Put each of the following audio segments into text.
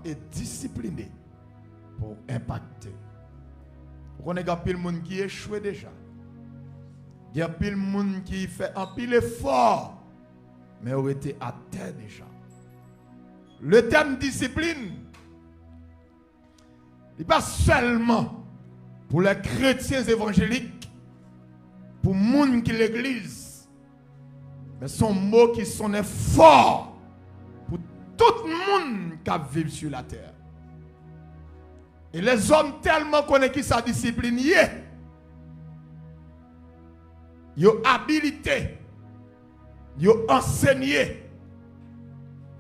est discipliné pour impacter. On a pile monde qui échoue déjà. Il y a pile monde qui fait un pile effort, mais aurait été à terre déjà. Le terme discipline, il n'est pas seulement pour les chrétiens évangéliques, pour les gens qui l'église, mais son mot qui sonne fort pour tout le monde qui vit sur la terre. Et les hommes tellement connaissent qui sa discipline, ils ont habilité, ils ont enseigné,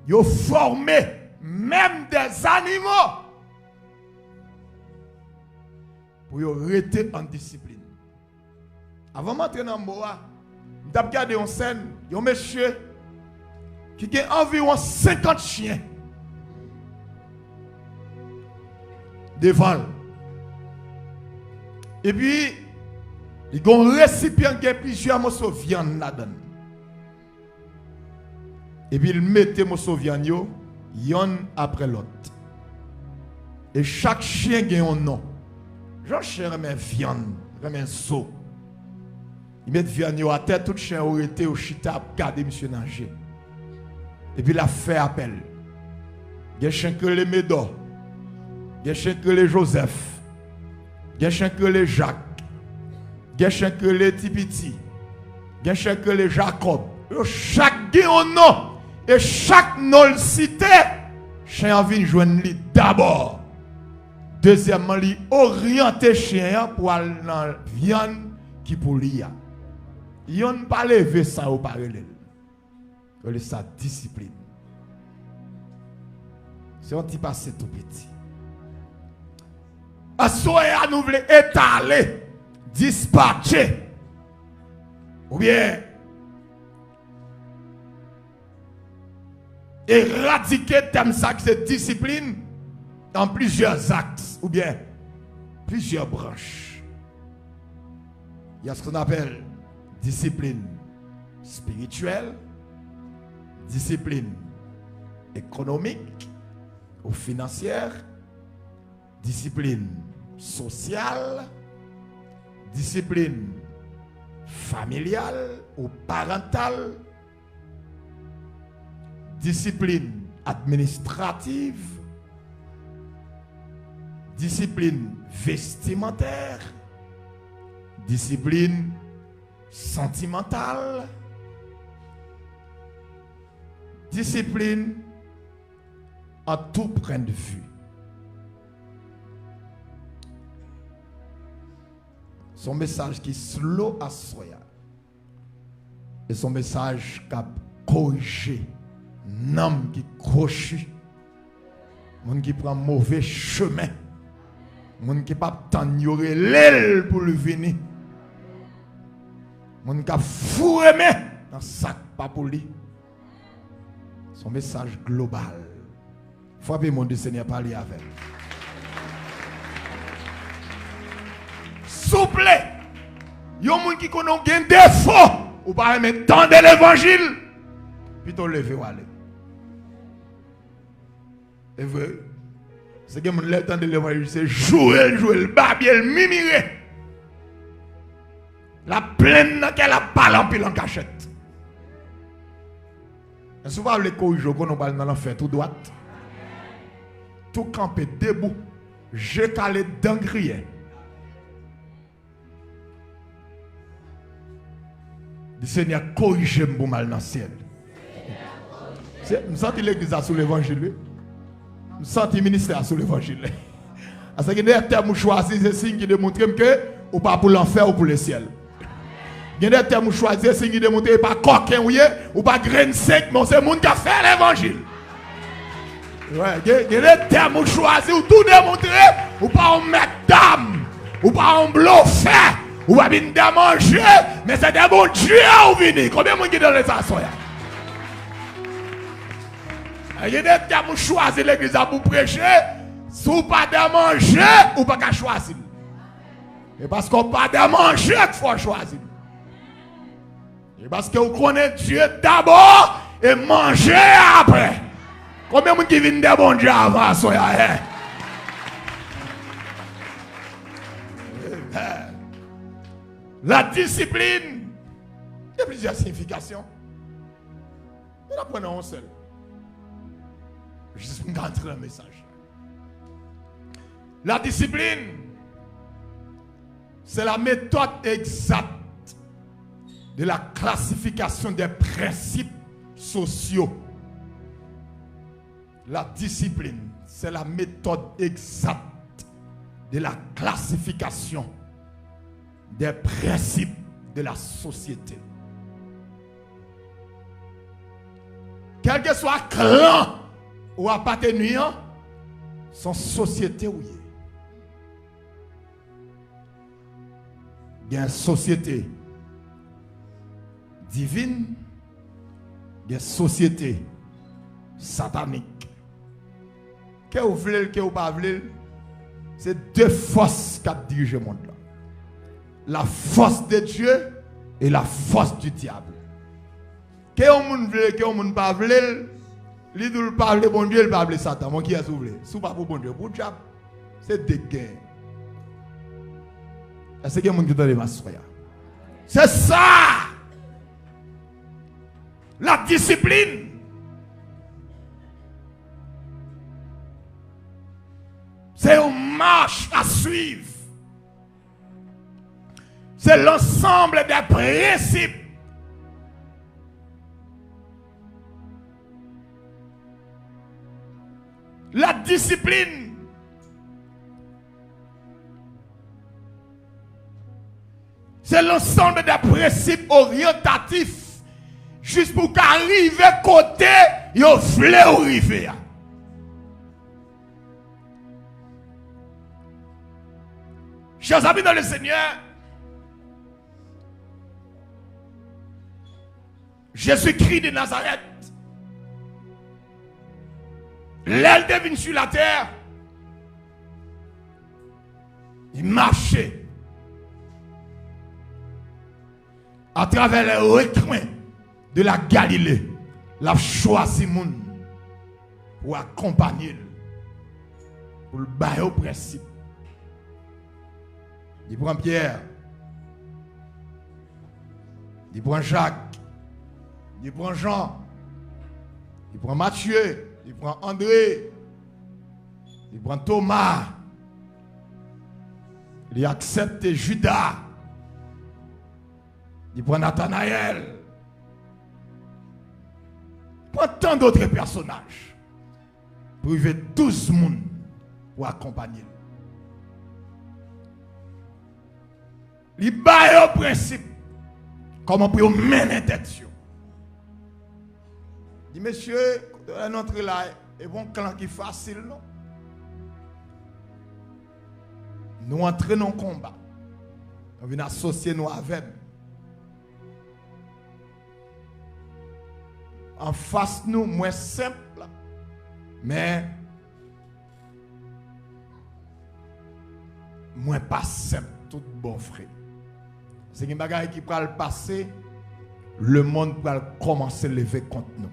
ils ont formé même des animaux pour rester en discipline. Avant d'entrer dans le bois, je vais regarder une scène, il y a un monsieur qui a environ 50 chiens devant. Et puis, il y a un récipient qui a plusieurs morceaux de viande là-dedans. Et puis, il met les morceaux de viande, y'en après l'autre. Et chaque chien a un nom. Jean chien remet viande, remet saut. Il met viande à terre, tout chien aurait été au chita pour garder monsieur nager. Et puis, il a fait appel. Il y a chien que les Médor. Il y a chien que les Joseph. Il y a chien que les Jacques. Il y a chien que les Tipiti. Il y a chien que les Jacob. Chaque a un nom. Et chaque nom le cité, chien vient joindre lui d'abord. Deuxièmement, il oriente chien pour aller dans la viande qui pour lui. Il n'a pas levé ça au parallèle. Il a sa discipline. C'est un petit passé tout petit. À soi, nous voulons étaler, dispatcher, ou bien éradiquer thème ça c'est discipline dans plusieurs axes ou bien plusieurs branches. Il y a ce qu'on appelle discipline spirituelle, discipline économique ou financière, discipline sociale, discipline familiale ou parentale, discipline administrative, discipline vestimentaire, discipline sentimentale, discipline à tout point de vue. Son message qui slow à soi. Et son message qui a corrigé. Nam qui croche. Moun qui prend mauvais chemin. Moun qui pas t'ignorer l'aile pour le venir. Moun qui a fourré dans sac pas pour lui. Son message global. Frappez mon Dieu Seigneur parler avec. Souple. Yon moun qui connaît un défaut ou pas aimer tant de l'évangile. Plutôt lever ou aller. Et vrai. C'est que mon le temps de l'évangile c'est jouer le babier le mimire. La plaine dans qu'elle a pas en pile en cachette. Et souvent les corriger qu'on on parle dans l'enfer tout droite. Tout camper debout, je calé d'engrier. Le Seigneur corrige mon mal dans le ciel. Je sens l'église sous l'évangile. Je sens le ministère sous l'évangile. Parce que les termes choisis, c'est signe qui démontre que ou pas pour l'enfer ou pour le ciel. Il y a des termes choisis, c'est signe qui démontre que pas coquin ou pas grain sec, mais c'est le monde qui a fait l'évangile. Ouais, il y a des termes choisis ou tout démontrer, ou pas un mesdames, ou pas un bluffé, ou pas une manger, mais c'est des bons dieux ou venir. Combien de monde qui donne les assois? Il y a des termes choisis l'église pour prêcher, si ou pas de manger, ou pas qu'à choisir. Et parce qu'on pas de manger qu'il faut choisir. Et parce que vous connaissez Dieu d'abord et manger après. Combien de gens qui viennent de bon Dieu avant ça? La discipline, il y a plusieurs significations. Mais la prenons seul. Juste pour rentrer un message. La discipline, c'est la méthode exacte de la classification des principes sociaux. La discipline, c'est la méthode exacte de la classification des principes de la société. Quel que soit clan ou appartenant, son société où il y a une société divine, il y a une société satanique. Que vous voulez, que vous ne pas voulez, c'est deux forces qui dirigent le monde. La force de Dieu et la force du diable. Que vous voulez, que vous ne pas voulez, l'idole ne parle bon Dieu, il parle Satan. Moi qui a soulevé. Si vous ne pas pour bon Dieu, pour le diable, c'est des gains. Est-ce que vous avez dit ma soeur? C'est ça! La discipline. C'est une marche à suivre. C'est l'ensemble des principes. La discipline. C'est l'ensemble des principes orientatifs. Juste pour qu'arriver côté, yo vle ou rive. Chers amis dans le Seigneur, Jésus-Christ de Nazareth, l'aile devine sur la terre, il marchait à travers les recoins de la Galilée. La choisi moun pour accompagner, pour le bailler au principe. Il prend Pierre, il prend Jacques, il prend Jean, il prend Matthieu, il prend André, il prend Thomas, il accepte Judas, il prend Nathanaël, il prend tant d'autres personnages pour arriver 12 personnes pour accompagner. Il baille au principe. Comment pour mener tête. Il dit, monsieur, notre là, et bon clan qui est facile, non? Nous entrons dans le combat. On vient associer nous avec. En face nous, moins simple, mais moins pas simple, tout bon frère. C'est une bagaille qui va le passer, le monde va commencer à lever contre nous.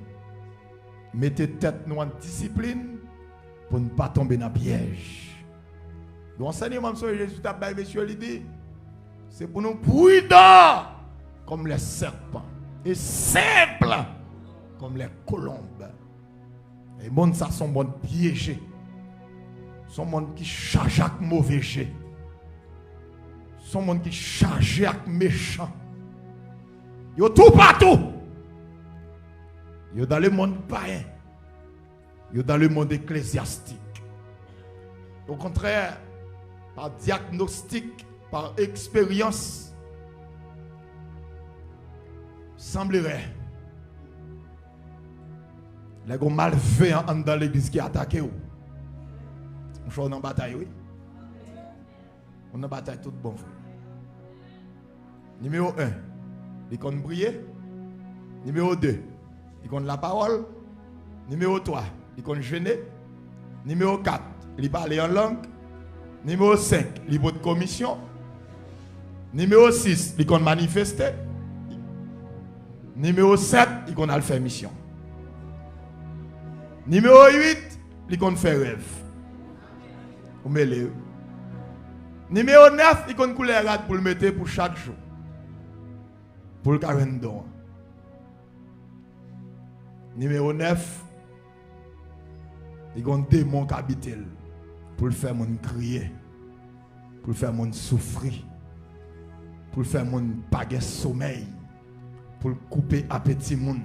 Mettez tête nous en discipline pour ne pas tomber dans le piège. L'enseignement de Jésus t'a dit, monsieur, il dit, c'est pour nous prudents comme les serpents et simples comme les colombes. Et monde ça sont bon piégés. Sont monde qui charge avec mauvais jet. Sont monde qui charge avec méchant. Yo tout partout. Yo dans le monde païen. Yo dans le monde ecclésiastique. Au contraire, par diagnostic, par expérience, semblerait les gens malveillants dans l'église qui attaquent. On choisit en bataille, oui. On a bataille tout bon frère. Numéro 1, il compte prier. Numéro 2, il compte la parole. Numéro 3, il compte jeûner. Numéro 4, il parle en langue. Numéro 5, il vote commission. Numéro 6, il compte manifester. Numéro 7, il compte faire mission. Numéro 8, il compte faire rêve. Vous mêlez. Numéro 9, il compte couleur rade pour le mettre pour chaque jour. Pour le calendrier. Numéro 9, il compte démon qui habite pour le faire mon crier, pour le faire mon souffrir, pour le faire mon pas de sommeil, pour le couper appétit moun,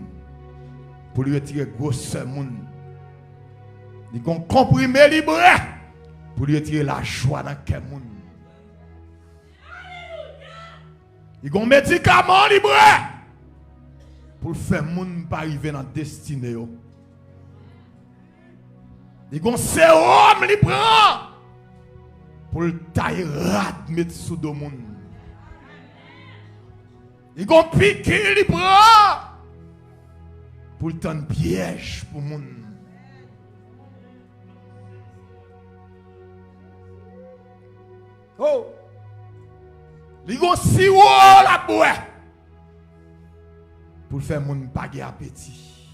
pour lui retirer grosseur moun. Ils ont comprimé libre pour lui retirer la joie dans quel monde. Ils ont médicament libre pour faire moun pas arriver dans destinée. Ils ont sérum libre pour le tailler rat mettre sous le monde. Ils ont piqué libre pour le temps piège pour le monde. Oh! Ils ont sirop la boue pour faire mon baguette appétit.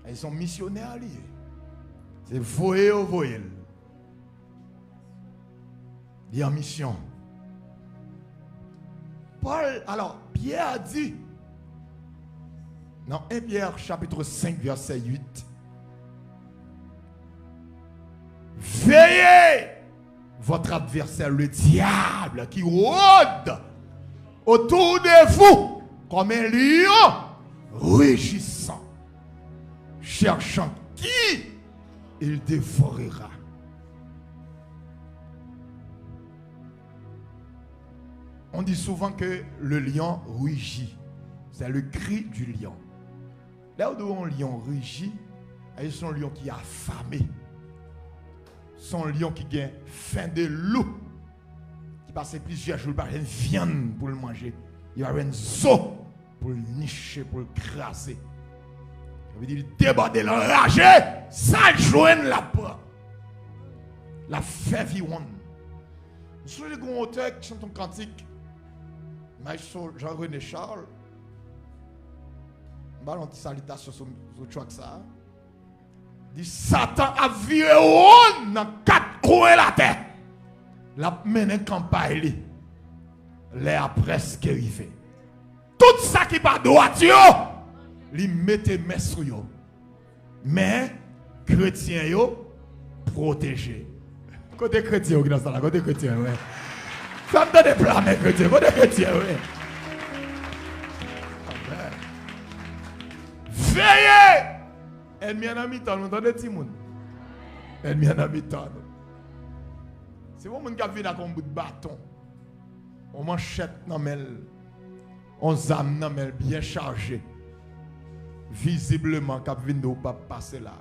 Ils sont missionnaires liés. C'est voyer au voyer. Ils sont en mission. Paul, alors, Pierre a dit, dans 1 Pierre chapitre 5 verset 8, veillez votre adversaire le diable qui rôde autour de vous comme un lion rugissant, cherchant qui il dévorera. On dit souvent que le lion rugit. C'est le cri du lion. Là où un lion rugit, c'est un lion qui est affamé. Son lion qui a faim de loup, qui passe plusieurs jours par une viande pour le manger. Il va avoir un zoo pour le nicher, pour le crasser. Ça veut dire déborder, l'enrager, ça joindre la peur. La faim vivante. Je suis le grand auteur qui chante un cantique, Maître Jean-René Charles. Je vais une salutation sur le track ça. Dit Satan a viré dans 4 coins de la terre. La mené campagne. L'air presque arrivé. Tout ça qui pas droit, il mette mes sur yo. Mais chrétien yo protégé. Côté chrétien qui dans ça là, côté chrétien ouais. Ça me donne des plans mes chrétiens, côté chrétien ouais. Veillez. Ennemi en habitant, nous entendez Timoun. Ennemi en habitant. C'est bon monde qui vient avec un bout de bâton. On manchette dans mel. On zame dans mel bien chargé. Visiblement qui vient de pas passer là.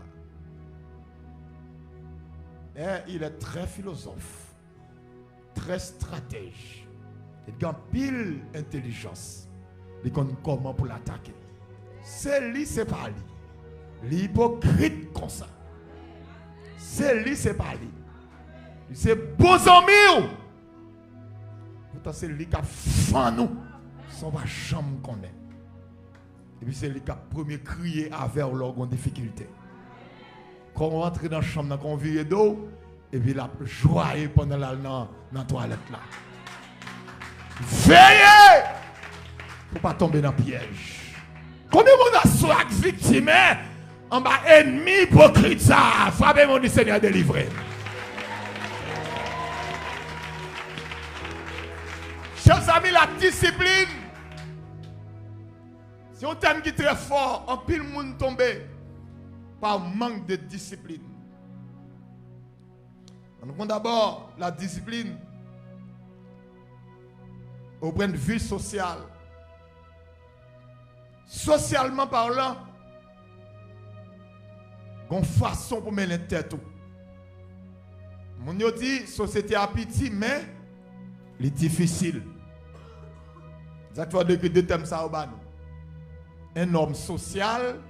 Et il est très philosophe, très stratège. Il a pile intelligence. Il connaît comment pour l'attaquer. C'est lui, c'est pas lui. L'hypocrite comme ça. C'est lui, c'est pas lui. C'est beaux amis. Pourtant, c'est lui qui a fait nous. Sans pas chambre qu'on est. Et puis, c'est lui qui a premier crié avec leur difficulté. Quand on rentre dans la chambre, on vire d'eau. Et puis, la joie pendant la toilette là. Veillez! Pour ne pas tomber dans le piège. Combien de monde a soit victime? En bas, ennemi hypocrite ça. Frappez mon Seigneur délivré. Chers amis, la discipline. C'est un thème qui est très fort. En pile monde tombé par manque de discipline. On prend d'abord la discipline au point de vue social. Socialement parlant, une façon pour mettre tête. Mon dit société a petit mais il est difficile. Exactement deux thèmes ça au ban. Un homme social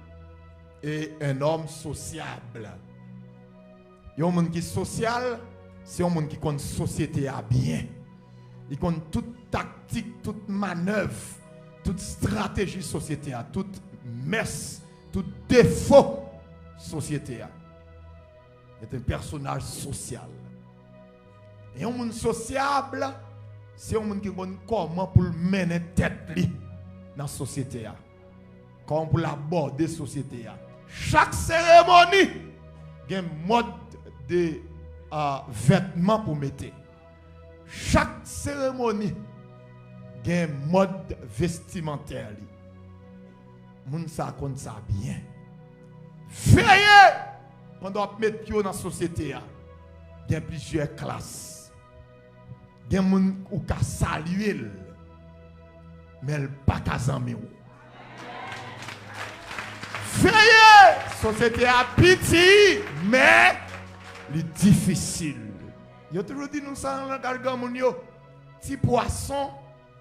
et un homme sociable. Il y a un monde qui est social, c'est un monde qui connaît société à bien. Il connaît toute tactique, toute manœuvre, toute stratégie société, toute messe tout défaut société. C'est un personnage social. Et un monde sociable, c'est un monde qui connaît comment pour mener tête dans la société. Comment pour l'aborder la société. Chaque cérémonie, il y a un mode de vêtements pour mettre. Chaque cérémonie, il y a un mode vestimentaire. Moun sa compte ça bien. Veillez pendant que mettre dans la société. Il y a plusieurs classes. Il y a des gens qui ont salué, mais ils ne pas salué. Veillez, la société a pitié, mais c'est difficile. Il a toujours dit nous ça dans le langage. Petit poisson,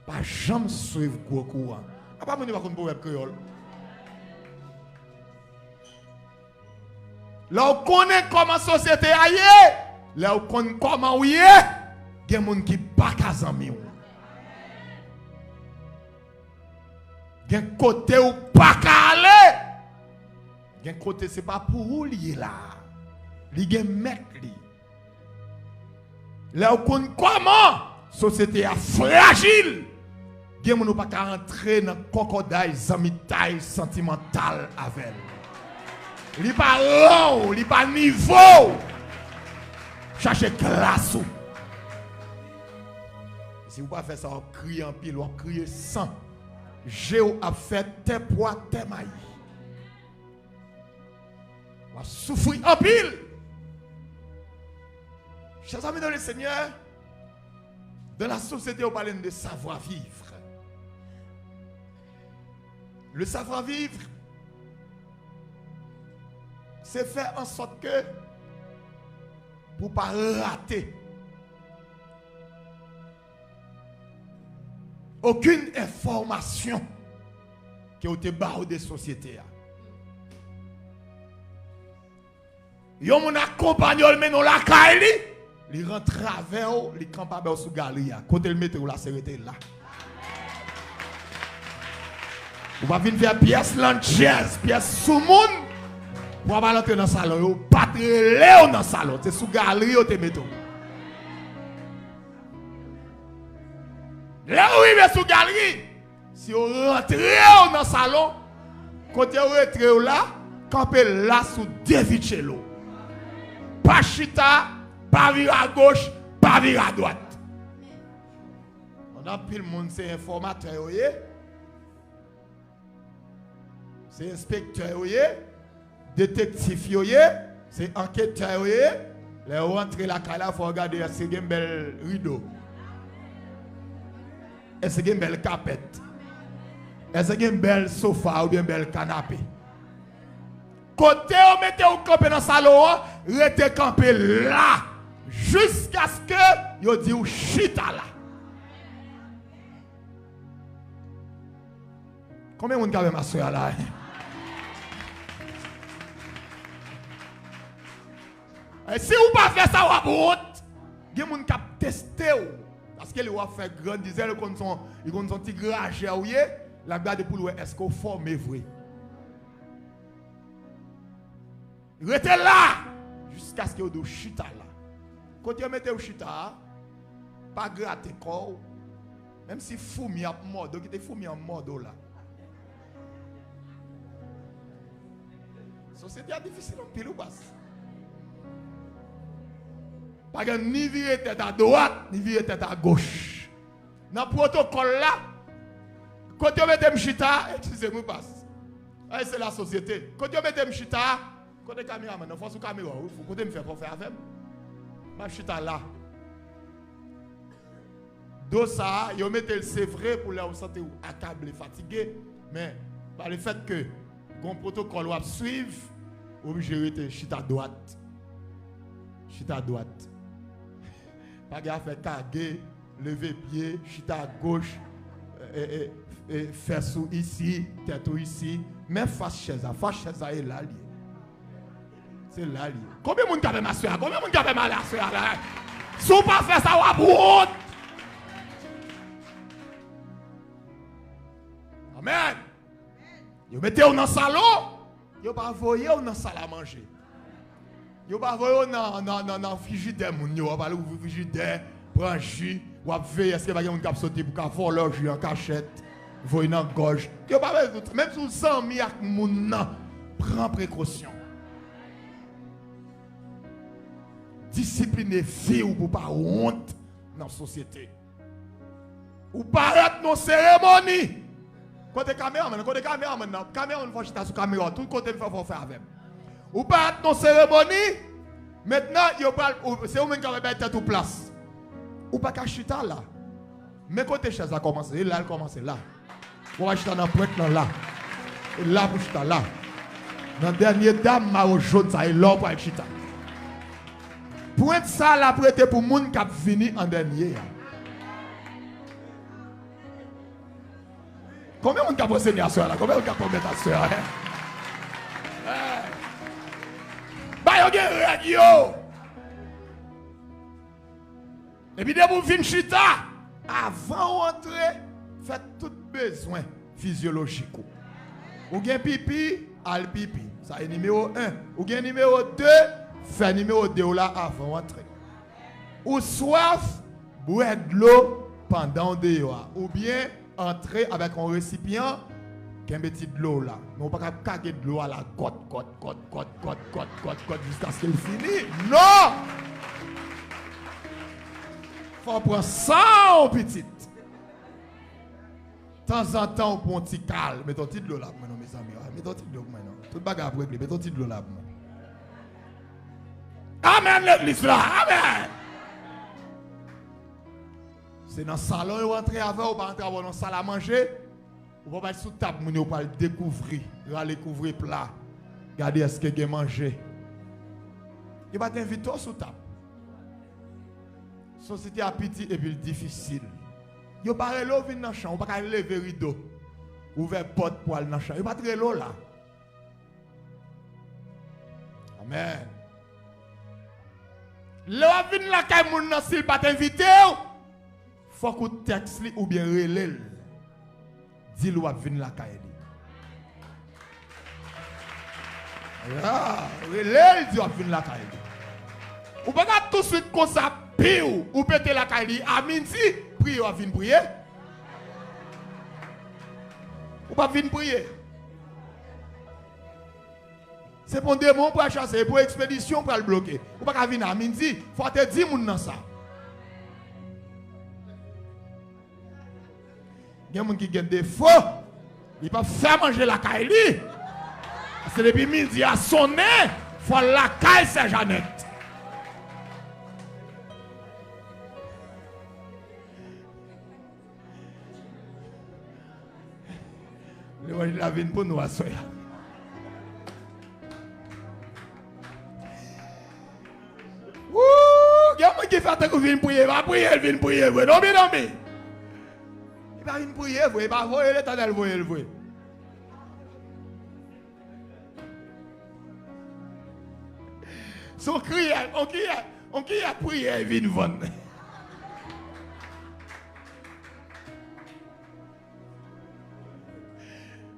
pas jamais suivre gros courant. Ah, pas mon proverbe créole. Là, on connaît comment la société est. Là, on connaît comment on est. Il y a des gens qui ne sont pas casés. Il y a un côté où ne pas aller. Il y a un côté, ce n'est pas pour vous lier là. Il y a un mec. Là, on connaît comment la société est fragile. Il y a des gens qui ne sont pas rentrer dans le crocodile, zamitaille sentimental avec elle. Il n'est pas long, il n'est pas niveau. Cherchez classe. Si vous ne faites pas ça, on crie en pile, on crie sang. Géo a fait tes poids, tes mailles. On va souffrir en pile. Chers amis dans le Seigneur, dans la société, on parle de savoir-vivre. Le savoir-vivre, c'est faire en sorte que, pour ne pas rater aucune information qui a été barrée des sociétés. Yon mon accompagnol mais non la caille, il rentre travers, il campe pas sous galerie. Côté le météo là, c'est là. On va venir faire pièce lanchesse, pièce sous monde. Pour pas entrer dans le salon, pas très dans le salon, c'est sous galerie ou te mettons. Là où il est sous galerie, si on rentre dans le salon, quand on rentre là, camper là sous Devicello. Pas chita, pas vir à gauche, pas vir à droite. On a pile monde, c'est informateur, c'est inspecteur, détective, c'est enquêteur. Les rentrées la caille, il faut regarder si il y a un bel rideau. Est-ce qu'il y a une belle carpette? Est-ce qu'il y a un bel sofa ou bien un bel canapé? Côté on mettez au campé dans le salon, restez campé là jusqu'à ce que vous dites chita là. Combien de monde avez ma soeur là? Et si vous ne pas faire ça, vous avez honte. Il y a des gens qui ont testé. Parce qu'ils ont fait grand dizaine, ils ont un petit grage à ouye, la garde pour voir est-ce qu'on forme vrai. Restez là jusqu'à ce que vous chita là. Quand vous mettez au chita, pas gratter corps, même si fourmi a mort, donc il est fourmi en mort là. La société est difficile en pile ou basse. Pas que ni virer tête à droite, ni virer tête à gauche. Dans le protocole là, quand vous mettez mchita, excusez-moi, passe. C'est la société. Quand vous mettez mchita, quand vous caméra, il faut sous caméra, il faut que me faire pour faire avec. Ma chita là. Do ça, vous mettez le c'est vrai pour vous sentir accablé, fatigué, mais par le fait que le protocole va suivre, vous obligé de chita droite. Chita droite. Pas de faire caguer, lever pied, chita à gauche, faire sous ici, tête ici, mais face chaise est là. C'est là. Combien de monde qui a ma soeur? Combien de monde qui a mal à la soeur là? Si vous ne pas faire ça, vous avez honte. Amen. Vous mettez dans le salon, Yo pas voyer dans la salle à manger. Yo pas voyer dans frigidaire moun yo, pas ouvrir frigidaire, prendre jus, ou veiller est-ce que pas quelqu'un qui sauter pour ka voler le jus en cachette, voyer dans gorge. Yo pas même sous 100 000 ak moun nan, prends précaution. Discipliner vie ou pour pas honte dans la société. Ou pas être nos cérémonies. Côté caméra, caméra, faut chita sur caméra, tout côté faut faire avec. Ou pas être nos cérémonies. Maintenant, c'est vous-même qui avez mettre tout place. Ou pas qu'à chita là. Mais côté chaise a commencé, là, elle commence là. Ou va chita dans le pointe là. Et là, pour chita là. Dans le dernier dame, ma jaune, ça est là pour chita. Pointe ça là, prêté pour les gens qui ont fini en dernier. Combien on a posé à soeur là? Combien on a posé à soeur? Bah, yo gen radio. Et puis, dès que vous venez chita, avant d'entrer, faites tout besoin physiologique. Ou gen pipi, al pipi. Ça est numéro 1. Ou gen numéro 2, fait numéro 2 là avant d'entrer. Ou soif, boire de l'eau pendant dehors. Ou bien, entrer avec un récipient qui a un petit de l'eau là. Mais on ne peut pas caguer de l'eau à la côte jusqu'à ce qu'elle finisse. Non! Il faut prendre ça, petit. De temps en temps, on prend un petit calme. Mets ton petit de l'eau là pour moi, mes amis. Mets ton petit de l'eau pour moi. Tout bagarre pour régler. Mets ton petit de l'eau là pour moi. Amen, l'église là. Amen! C'est dans le salon, vous rentrez avant, vous rentrez dans la salle à manger, vous pas sous table, vous pas le découvrir, vous allez découvrir plat. Regardez est-ce que vous mangé. Il va t'inviter sous table. Société à petit et puis difficile. Vous pas relo venir dans la chambre, vous pas lever rideau. Ouvrir porte pour aller dans la chambre. Vous pas relo là. Amen. Là venir là quand moun nan s'il pas t'inviter. Faut que texte ou bien relève. Dis-le à venir la caille. Relève, dis-le à venir la caille. Ou pas tout de suite comme ça, pire, ou péter la caille. À midi, prier, à venir prier. Ou pas venir prier. C'est pour démon pour chasser, pour expédition pour le bloquer. Ou pas venir à midi, faut te dire moun dans ça. Il y a des gens qui ont des faux. Ils ne peuvent pas faire manger la caille. C'est depuis midi à sonner. Il faut la caille, c'est Jeannette. Le la vie pour nous à soya. Il y a des gens qui font que viennent prier. Va prier, ils viennent prier. Non, mais non, mais. Il va venir prier, il va voir l'Éternel, il va son cri, on crie à prier, il vient vendre.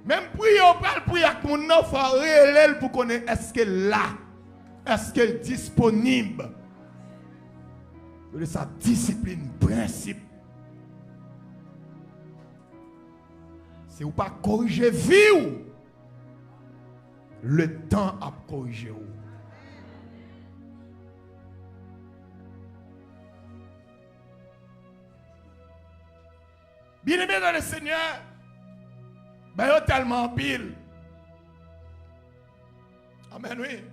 Même prier, on parle prier avec mon enfant réel pour connaître est-ce qu'elle est là, est-ce qu'elle est disponible. De sa discipline, principe. Si vous ne pas corriger vie, le temps a corrigé. Bien aimé dans le Seigneur, ben il y a tellement pile. Amen, oui.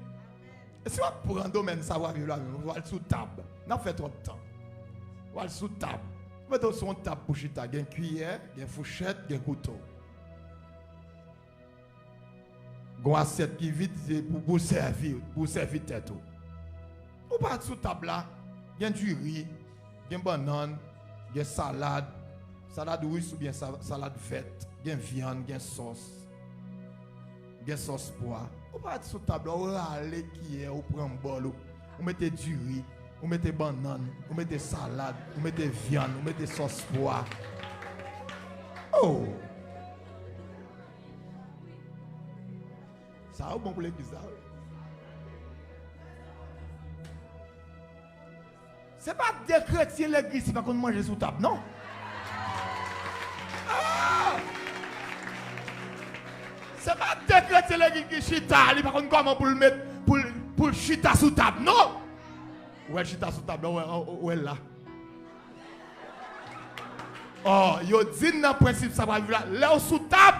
Et si vous prenez un domaine savoir vivre là, vous allez sous table. N'a fait trop de temps. Vous allez sous table. Vous mettez sur une table pour chita, il y a une cuillère, il y a une fourchette, il y a un couteau. Il y a une assiette qui vide pour servir tête. Vous pas sous table là, il y a du riz, il y a une banane, il y a une salade russe ou bien salade faite, il y a une viande, il y a une sauce. Il y a une sauce pois. Vous pas sous table là, vous allez qui est, vous prenez un bol, vous mettez du riz, vous mettez banane, vous mettez salade, vous mettez viande, vous mettez sauce pois. Oh! Ça là, bon pour l'église là. C'est pas des chrétiens l'église qui va manger sous table, non? C'est pas des chrétiens l'église qui chita, il va comment pour le mettre pour chita sous table, non? Ouais, chita sous table, ouais là. Oh, yo dit dans le principe ça va vivre là. Là sous table,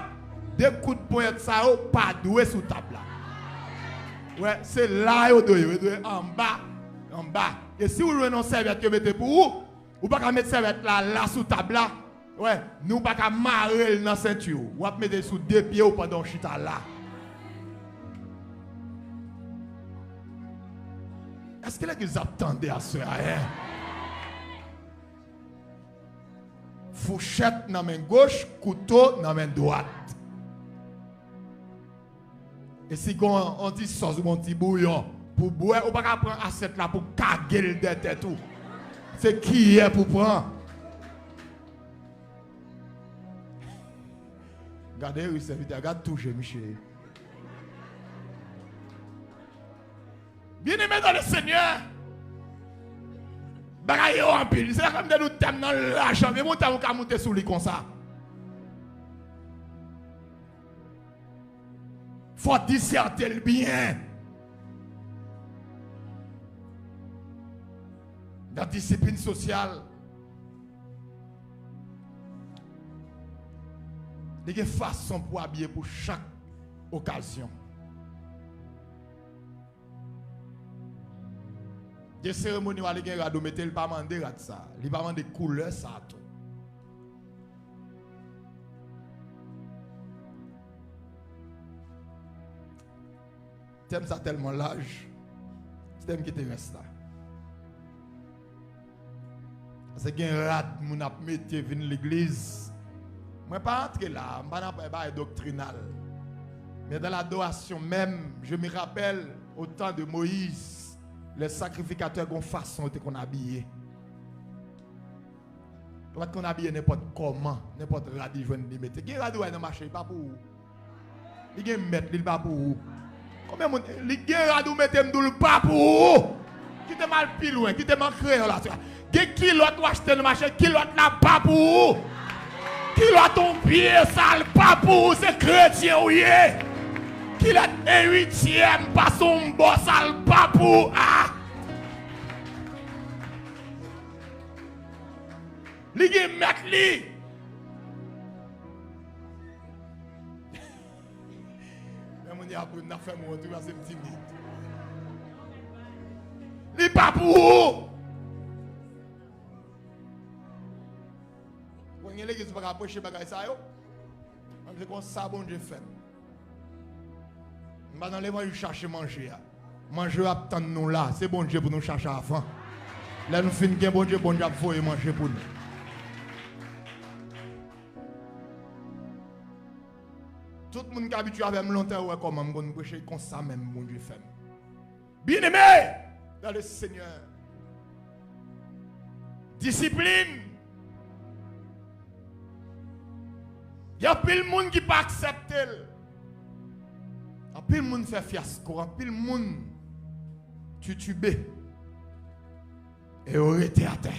des coups de poing ça pas doué sous table là. Ouais, c'est là yo doit en bas. Et si vous voulez une serviette que mettez pour vous, ou pas mettre serviette là sous table là. Ouais, nous pas qu'à marrer dans ceinture. Ou pas mettre sous deux pieds ou pendant chita là. Est-ce que les attendez à ce rien? Fourchette dans la main gauche, couteau dans la main droite. Et si on dit sauce ou un petit bouillon pour boire, on ne peut pas prendre assiette là pour caguer le tête tout. C'est qui est pour prendre? Regardez, oui, c'est vite, regarde toucher, Michel. Bien-aimé dans le Seigneur. Bagaille en pile, c'est comme de nous thèmes dans l'argent, mais mon temps on monter sous lui comme ça. Faut discerner le bien. La discipline sociale. Il y a des façons pour habiller pour chaque occasion. Des cérémonies où les gens ne mettent pas demander ça. Ils ne pas demander couleur ça tout. Thème ça tellement large. C'est thème qui te reste là. Parce que un rat mon a métier vinn l'église. Moi pas entrer là, je pas doctrinal. Mais dans l'adoration même, je me rappelle au temps de Moïse, les sacrificateurs ont façon qu'on habillé. Quand on habille n'importe comment, n'importe radis joindre li mettre. Qui radis dans marché pas pour vous. Il gagne mettre il pas pour vous. Combien mon li gagne radis mettre m'dou pas pour vous. Qui te mal plus loin, qui te mal créé là. Qui l'autre acheter dans marché, qui l'autre n'a pas pour vous. Qui l'autre ton pied sale pas pour vous, c'est chrétien ou yé. Qui l'autre un huitième pas son boss sale pas pour ah. Li gen met li. Mais mon après n'a fait mon retour c'est timide. Li pas pour. Quand l'église va approcher bagay ça yo. On dit comme ça bon Dieu fait. On va dans l'évangile chercher manger. Manger attend nous là, c'est bon Dieu pour nous chercher avant. Là nous fin gen bon Dieu faut manger pour nous. Tout le monde qui est habitué avec moi longtemps, ouais, comment je vais prêcher comme ça même, mon Dieu fait. Bien aimé dans le Seigneur. Discipline. Il y a plein de monde qui ne pas accepter. Il y a plein de monde qui fait fiasco. Il y a plein de monde qui tubé. Et on était à terre.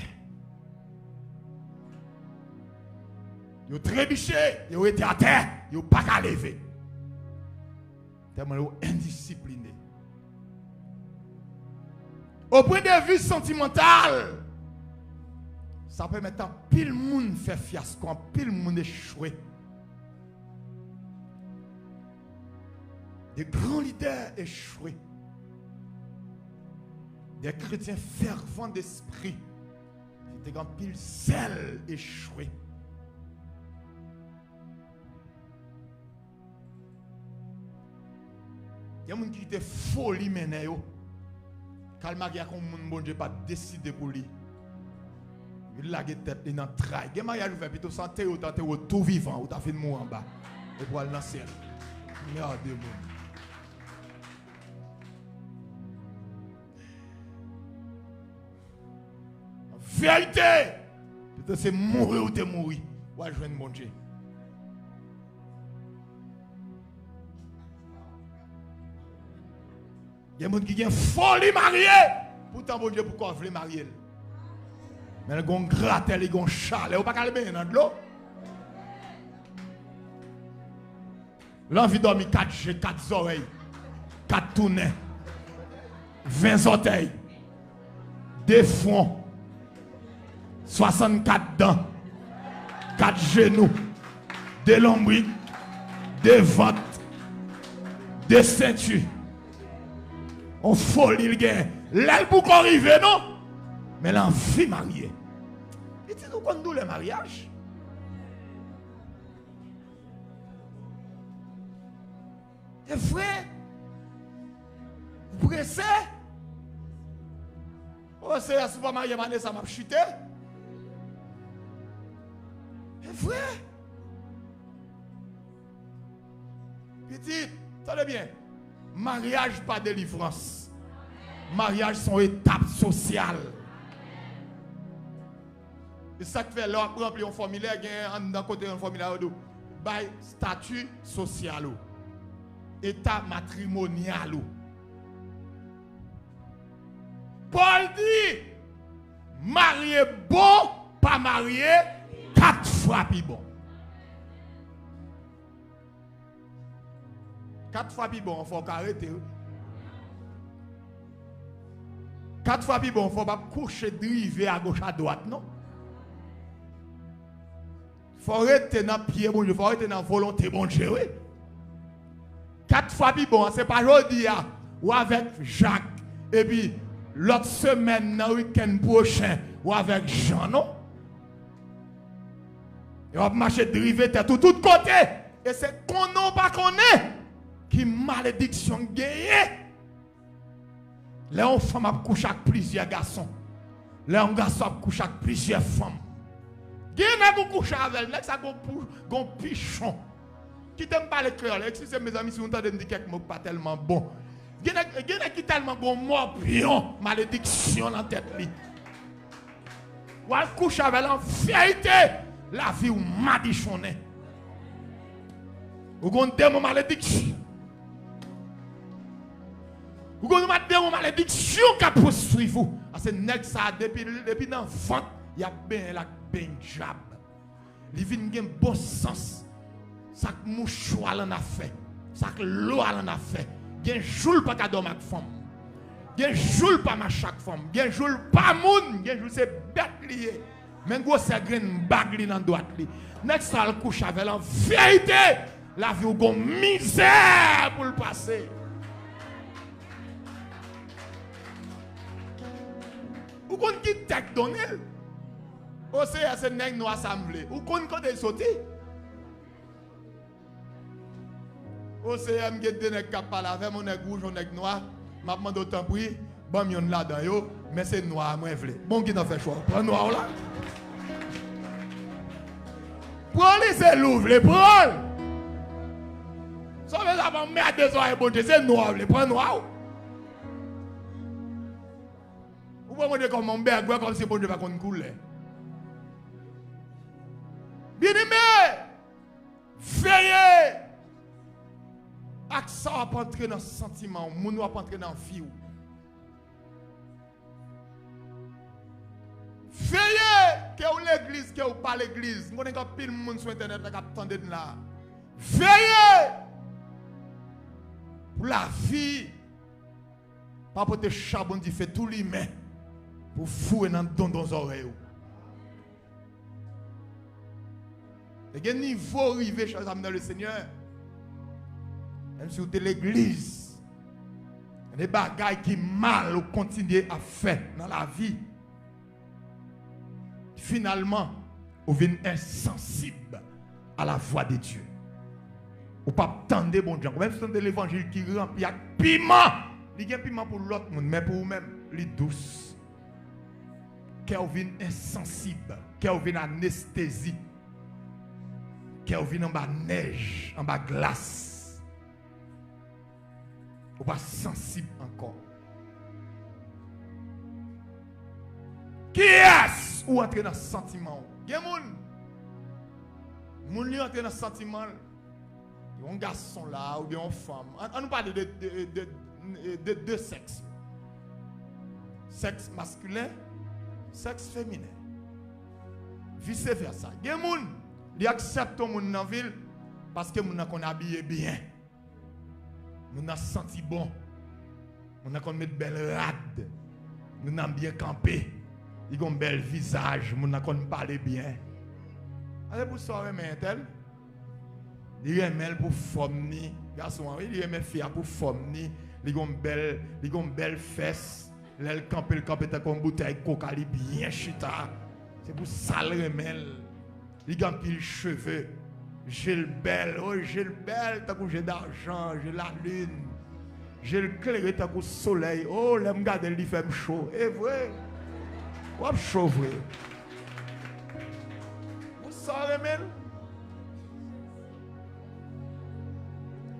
Ils ont trébuché, ils ont été à terre, ils n'ont pas qu'à lever. Tellement ils sont indisciplinés. Au point de vue sentimental, ça peut mettre pile monde faire fiasco, pile monde échouer. Des grands leaders échoués. Des chrétiens fervents d'esprit. Des grands pile zèle échoués. Il y a des gens qui étaient folie maintenant. Calma qui a comme mon bon Dieu pas décidé pour lui. Il a la tête dans le trail. Il y a des gens qui plutôt santé ou tout vivant ou t'as fait mourir en bas. Et pour aller dans le ciel. Merde de monde. Vérité. Peut-être c'est mourir ou t'es mourir. Ou à joindre mon Dieu. Il y a des gens qui ont folie mariée. Pourtant, bon Dieu, pourquoi vous voulez marier? Mais ils ont gratté, ils ont chalé. Vous ne pouvez pas aller dans de l'eau. L'envie de dormir 4 G, 4 oreilles, 4 tournets, 20 orteils, 2 fronts, 64 dents, 4 genoux, 2 lombriques, 2 ventres, 2 ceintures. On folie le gain. L'aile pour qu'on arrive, non? Mais l'envie mariée. Et tu nous connais le mariage? C'est vrai. Vous pressez? Oh, c'est à ce moment où ça m'a chuté. C'est vrai. Petit, tenez bien. Mariage, pas délivrance. Mariage, sont étapes sociales. Et ça qui fait là, remplir un formulaire, d'un côté un formulaire, by statut social. État matrimonial. Paul dit, marié bon, pas marié, 4 fois plus bon. 4 fois plus bon, il faut arrêter. 4 fois plus bon, il ne faut pas coucher, driver à gauche, à droite, non? Il faut arrêter dans le pied, bon Dieu, il faut arrêter dans la volonté, bon Dieu, oui. 4 fois plus bon, c'est pas aujourd'hui ou avec Jacques et puis l'autre semaine dans le week-end prochain ou avec Jean, non? Et on va marcher driver de tout côté. Et c'est qu'on n'a pas connaît qui malédiction gagne. Là on femme a couché avec plusieurs garçons. Là on garçon a couché avec plusieurs femmes. Gagne a couché avec elle, ça gon pichon. Qui t'aime pas le cœur, excusez mes amis si vous entendez me dire quelque chose pas tellement bon. Il y a qui tellement bon morpion, malédiction dans la tête. Ou elle couche avec en vérité, la vie ou madichonne. Ou qu'on démon malédiction. Ou qu'on a démon malédiction qui poursuit vous. Parce que nèg ça depuis dans ventre, il y a bien la ben jab. Il vient un bon sens. Ça que mouchoir en a fait, ça que l'eau en a fait. Gen joul pas cadeau avec femme. Gen joul pas ma chaque femme. Gen joul pas moun, gen joul c'est bête lié. Mais gros c'est grain bag li dans droite li. Next ça le couche avec en vérité, la vie ou gon misère pour le passer. Ou kon qui tête donner. O c'est nèg nou assemblée. Ou kon quand il sauté. OCM qui est nèg cap parler avec mon nèg rouge, mon nèg noir, m'a demandé autant prix, bon yon là dedans yo, mais c'est noir moi vle. Bon qui n'a fait choix, prends noir là. Prends les c'est l'ouvre, prends. Ça veut ça va mettre des oreilles bon Dieu, c'est noir, prends noir. Ou pas me dire comme mon berg, comme si bon Dieu pas qu'on couler. Bien aimé, veillez. Accent à entrer dans le sentiment, moun va entrer dans la vie. Veillez que ou l'église, que ou pas l'église. Nous avons pile monde sur internet qui attendent là. Veillez pour la vie. Pas pour te charbon dit fait tout l'humain pour fouer dans les oreilles. Et quel niveau arrivé, chers amis dans le Seigneur. Même si vous êtes l'église, il y a des bagailles qui mal ou continuer à faire dans la vie. Finalement, vous venez insensible à la voix de Dieu. Vous ne pas attendre bon Dieu. Même si vous avez l'évangile qui remplit avec piment, il y a piment pour l'autre monde, mais pour vous-même, il est douce. Quand vous venez insensible, quand vous venez anesthésie, quand vous venez en bas neige, en bas glace. Ou pas sensible encore. Qui est-ce ou entrer dans le sentiment? Il y a des gens qui entrent dans le sentiment. Un garçon là ou bien une femme. On nous parle de deux sexes. Sexe masculin, sexe féminin. Vice versa. Il y a des gens qui acceptent les gens dans la ville parce que les gens sont habillés bien. Les gens sont senti bon. Les gens ont mis de belles rades. Les gens ont bien campé. Ils ont un bel visage. Les gens ont parlé bien. Allez pour ça, mais tel. Il aime pour forme ni garçon, il aime fille pour forme ni, il ont belle fesse, elle campe comme bouteille coca bien chita. C'est pour ça le remel. Il a pile cheveux. J'ai le bel, tant que j'ai d'argent, j'ai la lune. J'ai le clair tant que soleil. Oh, là me garder il fait chaud. Et vrai. Ou chaud vrai. Vous ça remel.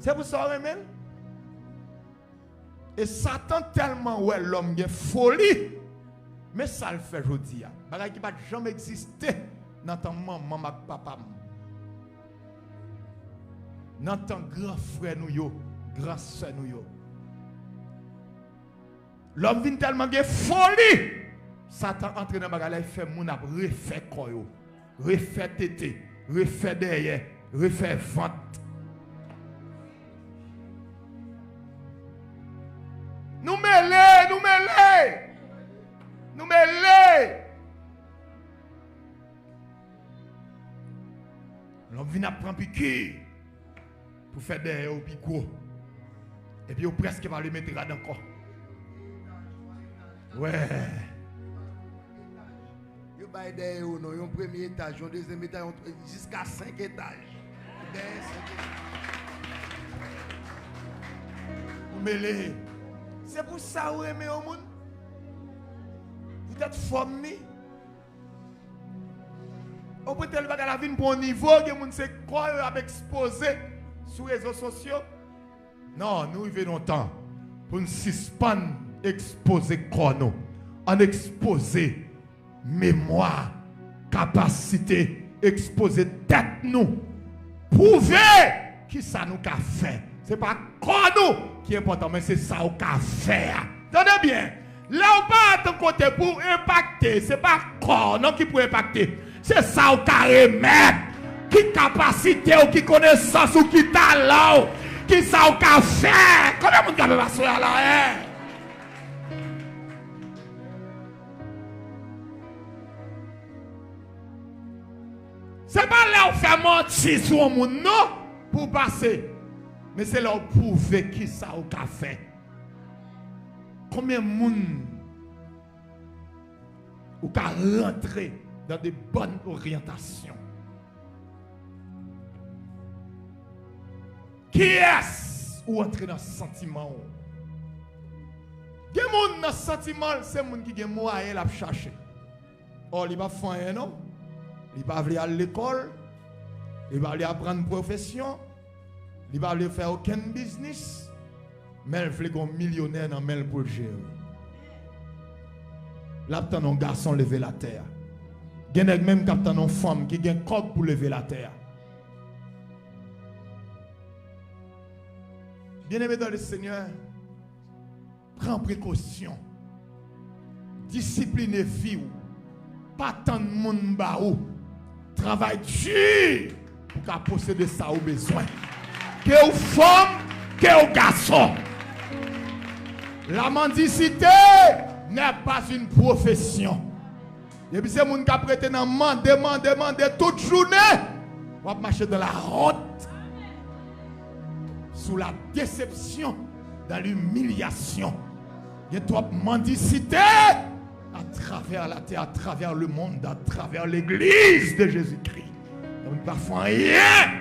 C'est pour ça même. Et Satan tellement ouais l'homme est folie. Mais ça le fait aujourd'hui. Bagay qui va jamais exister dans ton maman papa. Dans ton grand frère nous yo, grand soeur nous yo. L'homme vient tellement de folie. Satan entre dans bagay, il fait moun ap refait corps yo, refait tété, refait derrière, refait ventre. Nous mêlés. L'homme vient prendre piqué pour faire des au pico. Et puis, on presque va le mettre là encore. Ouais. Vous avez des un premier étage, un deuxième étage, jusqu'à 5 étages. Vous mêlez. C'est pour ça que vous aimez au monde. Vous êtes formés. Au bout de la vie pour un niveau, que vous savez quoi exposé sur les réseaux sociaux. Non, nous vivons longtemps pour nous suspendre, exposer quoi nous. En exposer mémoire, capacité, exposer tête nous. Prouver qui ça nous a fait. Ce n'est pas quoi nous qui est important, mais c'est ça qu'on a fait. Tenez bien. Là, on pas à ton côté pour impacter. Ce n'est pas quoi non qui peut impacter. C'est ça qu'on a remettre. Qui capacité ou qui connaissance ou qui talent. Qui ça qu'on a fait. Combien de monde peut passer là? Ce n'est pas là où faire mentir sur le monde, non, pour passer. Mais c'est là où prouver qui ça au café. Combien de monde ou qu'à rentrer dans des bonnes orientations. Qui est-ce ou entrer dans le sentiment? Des gens dans le sentiment, c'est les gens qui ont moyen à chercher. Oh, il va faire rien, non? Il va aller à l'école, il va aller apprendre une profession, il va aller faire aucun business, mais il veut un millionnaire dans le pour le gérer. Là, tu as un garçon lever la terre. Il y a même une femme qui a un corps pour lever la terre. Bien-aimé dans le Seigneur, prends précaution. Disciplinez vie. Pas tant de monde baou. Travail dur pour posséder ça au besoin. Que aux femmes, que aux garçons. La mendicité n'est pas une profession. Et puis c'est les gens qui prêtent dans demander toute journée. On va marcher dans la honte, sous la déception, dans l'humiliation. Il y a trop de mendicité à travers la terre, à travers le monde, à travers l'église de Jésus-Christ. On ne peut pas faire rien.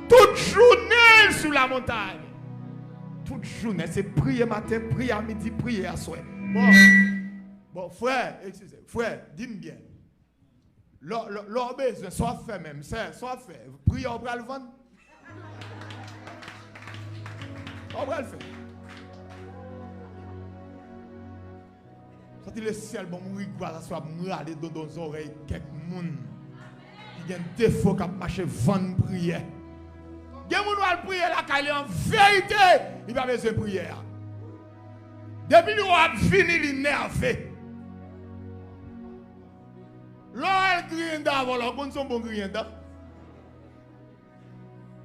Toute journée sur la montagne. Toute journée, c'est prier matin, prier à midi, prier à soir. Bon, frère, excusez, frère, dis-moi bien. Leur besoin, soit fait même, soit fait. Prier, on va le vendre. On va le faire. Quand le ciel bon mourir quoi ça soit aller dans nos oreilles quelques monde qui a un défaut qui marcher vendre prière. Des gens qui prier là quand il est en vérité, il va besoin de prière. Depuis nous avons fini l'énerver. L'on grille d'avant, l'on son bon grille d'avant.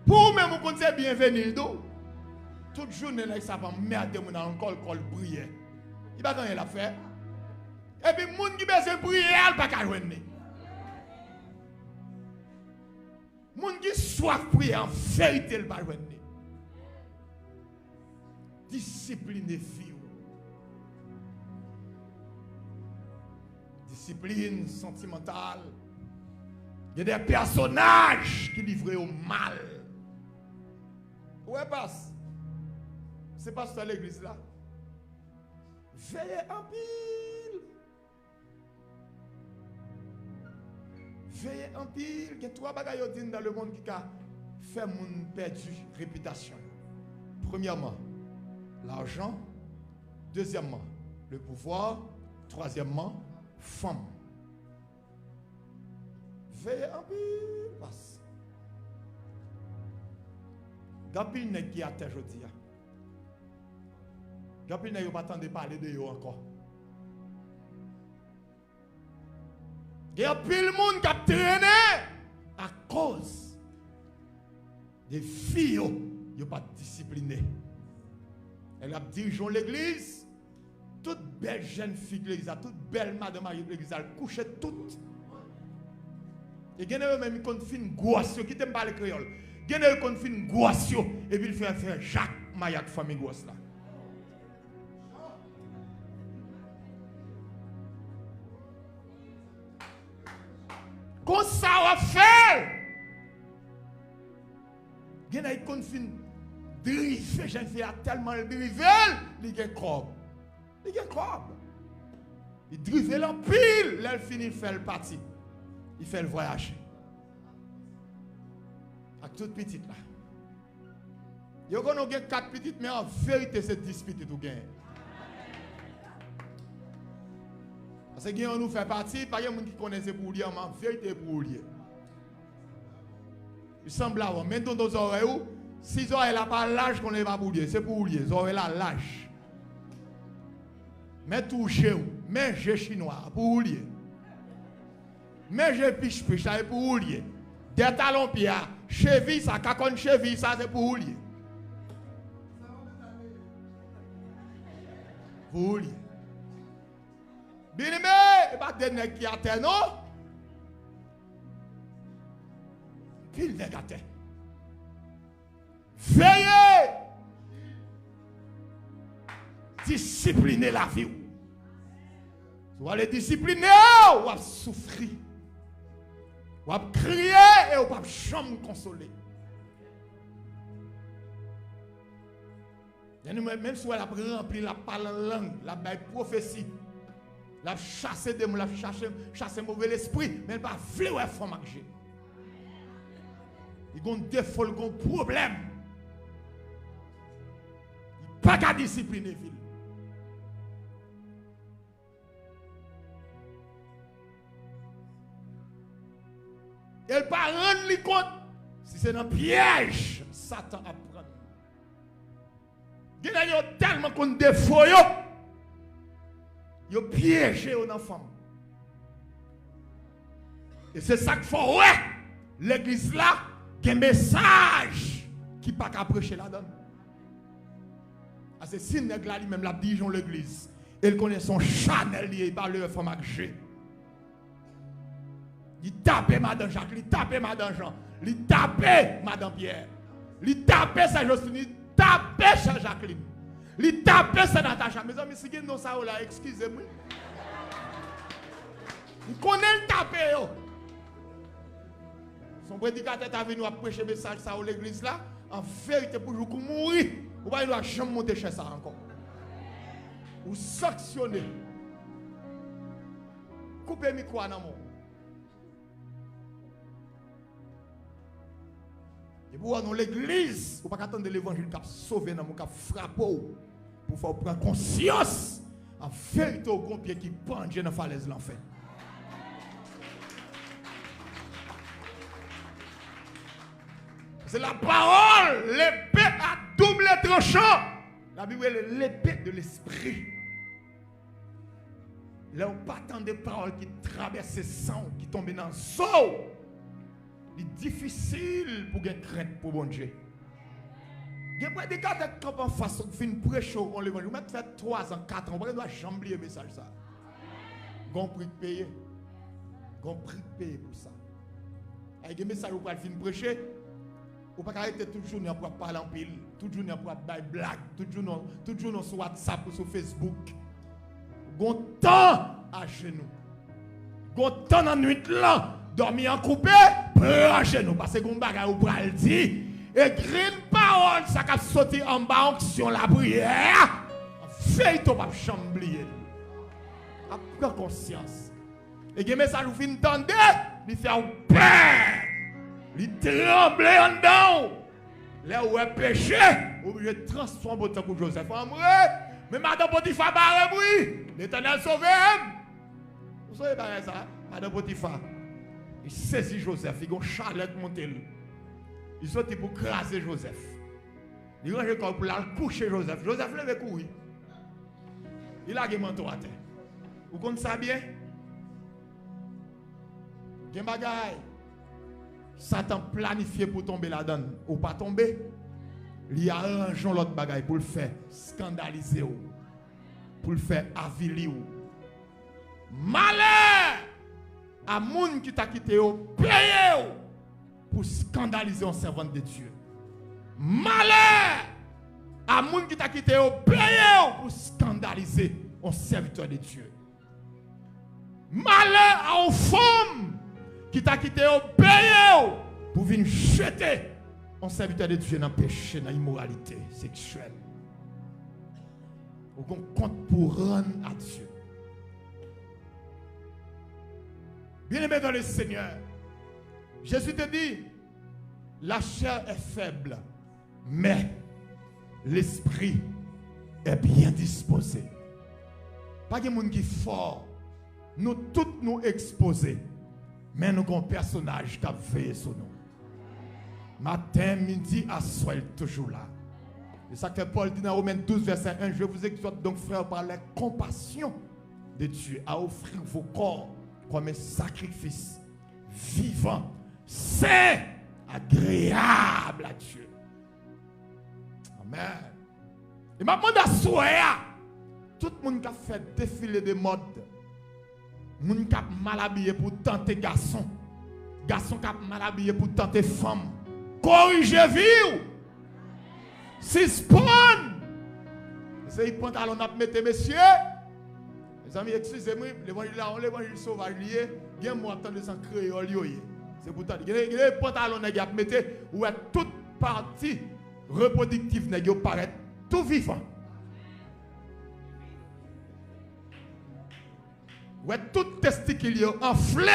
Pour même vous connaissez bienvenue d'eau. Toute journée là ça va merder mon encore col prière. Il va gagner l'affaire. Et puis moun qui besoin prier, elle pas qu'à joindre. Moun qui soif prier en vérité elle pas joindre. Discipline vie. Discipline sentimentale. Il y a des personnages qui livrent au mal. Où est passe? C'est pas sur l'église là. Veillez en pile. Veillez en pile. Il y a trois bagailles dans le monde qui a fait mon perdu réputation. Premièrement, l'argent. Deuxièmement, le pouvoir. Troisièmement, femme. Veillez en pile. Passe. Gapil n'est qui a terre aujourd'hui. Gapil n'est pas temps de parler de eux encore. Il y a pile de monde qui a traîné à cause des filles qui n'ont pas discipliné. Elle a dirigé l'église. Toute belle jeune fille de l'église, toute belle madame de l'église, elle couchait toutes. Et il y a même qui fait une gosse qui t'aime pas le créole. Il y a qui fait une gosse et puis il fait faire Jacques Mayak famille gosse là. Comme ça va faire. Il y a qui fait une drive, jeune fille a tellement drivé, il y a un corps. Il y a un corps. Il drive en pile, là il finit de faire le parti. Il fait le voyage. Avec toute petite là. Il y a 4 petites, mais en vérité, c'est 10 petites ou gain. Parce que on nous fait partie, pas de gens qui connaissent pour lire, mais en vérité pour lire. Il semble avoir, maintenant dans nos oreilles, si les oreilles n'ont pas l'âge qu'on n'est pas pour lire, c'est pour lire. Les oreilles là, l'âge. Mais touchez vous, mais j'ai chinois pour lire. Mais je piche, ça c'est pour lier. Des talons pieds, cheville, ça, cacon cheville, ça c'est pour lier. Pour lier. Bien aimé, et pas des nègres qui a terre, non? Pile nègres à terre. Veillez! Disciplinez la vie. Vous allez discipliner, vous allez souffrir. Vous allez crier et vous allez jamais consoler. Même si vous avez rempli la parole en langue, la prophétie, la chasse des mots, la chasse mauvais esprit, mais elle ne va pas vouloir faire marcher. Il y a un défaut, il y a un problème. Il n'y a pas qu'à discipliner ville. Elle ne peut pas rendre compte si c'est un piège, Satan apprend. Il y a tellement qu'on défaut, il y a piégé aux enfants. Et c'est ça qu'il faut, ouais, l'église là, il y a un message qui ne peut pas prêcher là-dedans. Parce que si l'église là, lui-même, la dirigeant l'église, elle connaît son Chanel, il parle de femme avec G. Il tape Madame Jacques, il tape Madame Jean, il tape Madame Pierre, il tape Saint-Joseph, il tape Saint-Jacqueline, il tape Saint-Natacha. Mes amis, si vous avez ça là, excusez-moi. Il connaît le tape. Son prédicateur est venu prêcher le message ça à l'église là, en vérité pour vous mourir, vous ne pouvez jamais monter chez ça encore. Ou sanctionner. Coupez le micro dans mon. Et pour dans l'église, vous ne pouvez pas attendre l'évangile qui a sauvé, qui a frappé, pour faire prendre conscience en vérité au grand pied qui pend dans la falaise de l'enfer. C'est la parole, l'épée à double tranchant. La Bible est l'épée de l'esprit. Là, on pas tant de paroles qui traversent le sang, qui tombent dans le sang. Il est difficile pour gagner crainte pour bon Dieu. Il y a des cas de camp en face, on fait une prêche, on l'évangile. On fait 3 ans, 4 ans, on ne doit jamais oublier le message. On prix de payer. On prix de payer pour ça. Avec des messages, on va venir prêcher. On ne peut pas arrêter toute journée pour parler en pile, toute journée pour faire des blagues, toute journée sur WhatsApp ou sur Facebook. On temps à genoux. On temps dans la nuit là, dormir en coupé, prends à genoux. Parce que on bagaille ou pral dit, et green parole, ça a sauté en bas, onction la prière. Fait ton pas chamblier. Prends conscience. Et les messages vous finissez d'entendre, il fait un peur. Il tremble en dedans. Là où est péché, obligé de transformer autant que Joseph en vrai. Mais Madame Potiphar barre oui. L'Éternel sauve. Vous savez pas ça, Madame Potiphar. Il saisit Joseph, il a une charlette montée. Il sortit pour craser Joseph. Il range le corps pour la coucher Joseph. Joseph lève courir. Il a un manteau à terre. Vous comprenez ça bien? Il y a un bagaille. Satan planifié pour tomber là-dedans. Ou pas tomber. Il arrange l'autre bagaille pour le faire scandaliser. Pour le faire avilir. Malheur à moun qui t'a quitté payer pour scandaliser un servant de Dieu. Malheur à moun qui t'a quitté payer pour scandaliser un serviteur de Dieu. Malheur à une femme qui t'a quitté payer pour venir jeter un serviteur de Dieu dans le péché, dans l'immoralité sexuelle. On compte pour rendre à Dieu. Bien-aimé dans le Seigneur, Jésus te dit, la chair est faible, mais l'esprit est bien disposé. Pas de monde qui est fort, nous tous nous exposés, mais nous avons un personnage qui a veillé sur nous. Matin, midi, à soir, toujours là. C'est ça que Paul dit dans Romains 12, verset 1, je vous exhorte donc, frère, par la compassion de Dieu, à offrir vos corps comme un sacrifice vivant, saint, agréable à Dieu. Amen. Et ma demande à soi, tout le monde qui a fait défiler de mode, le monde qui a mal habillé pour tenter garçon, garçon qui a mal habillé pour tenter femme, corrigez vie. Si spawn, c'est le pantalon à mettre, messieurs. Mes amis, excusez-moi, l'évangile sauvage lié, il y a un mot de sang créole. C'est pour ça. Il y a des pantalons à mettre où toute partie reproductive paraît tout vivant. Où tout testicule enflé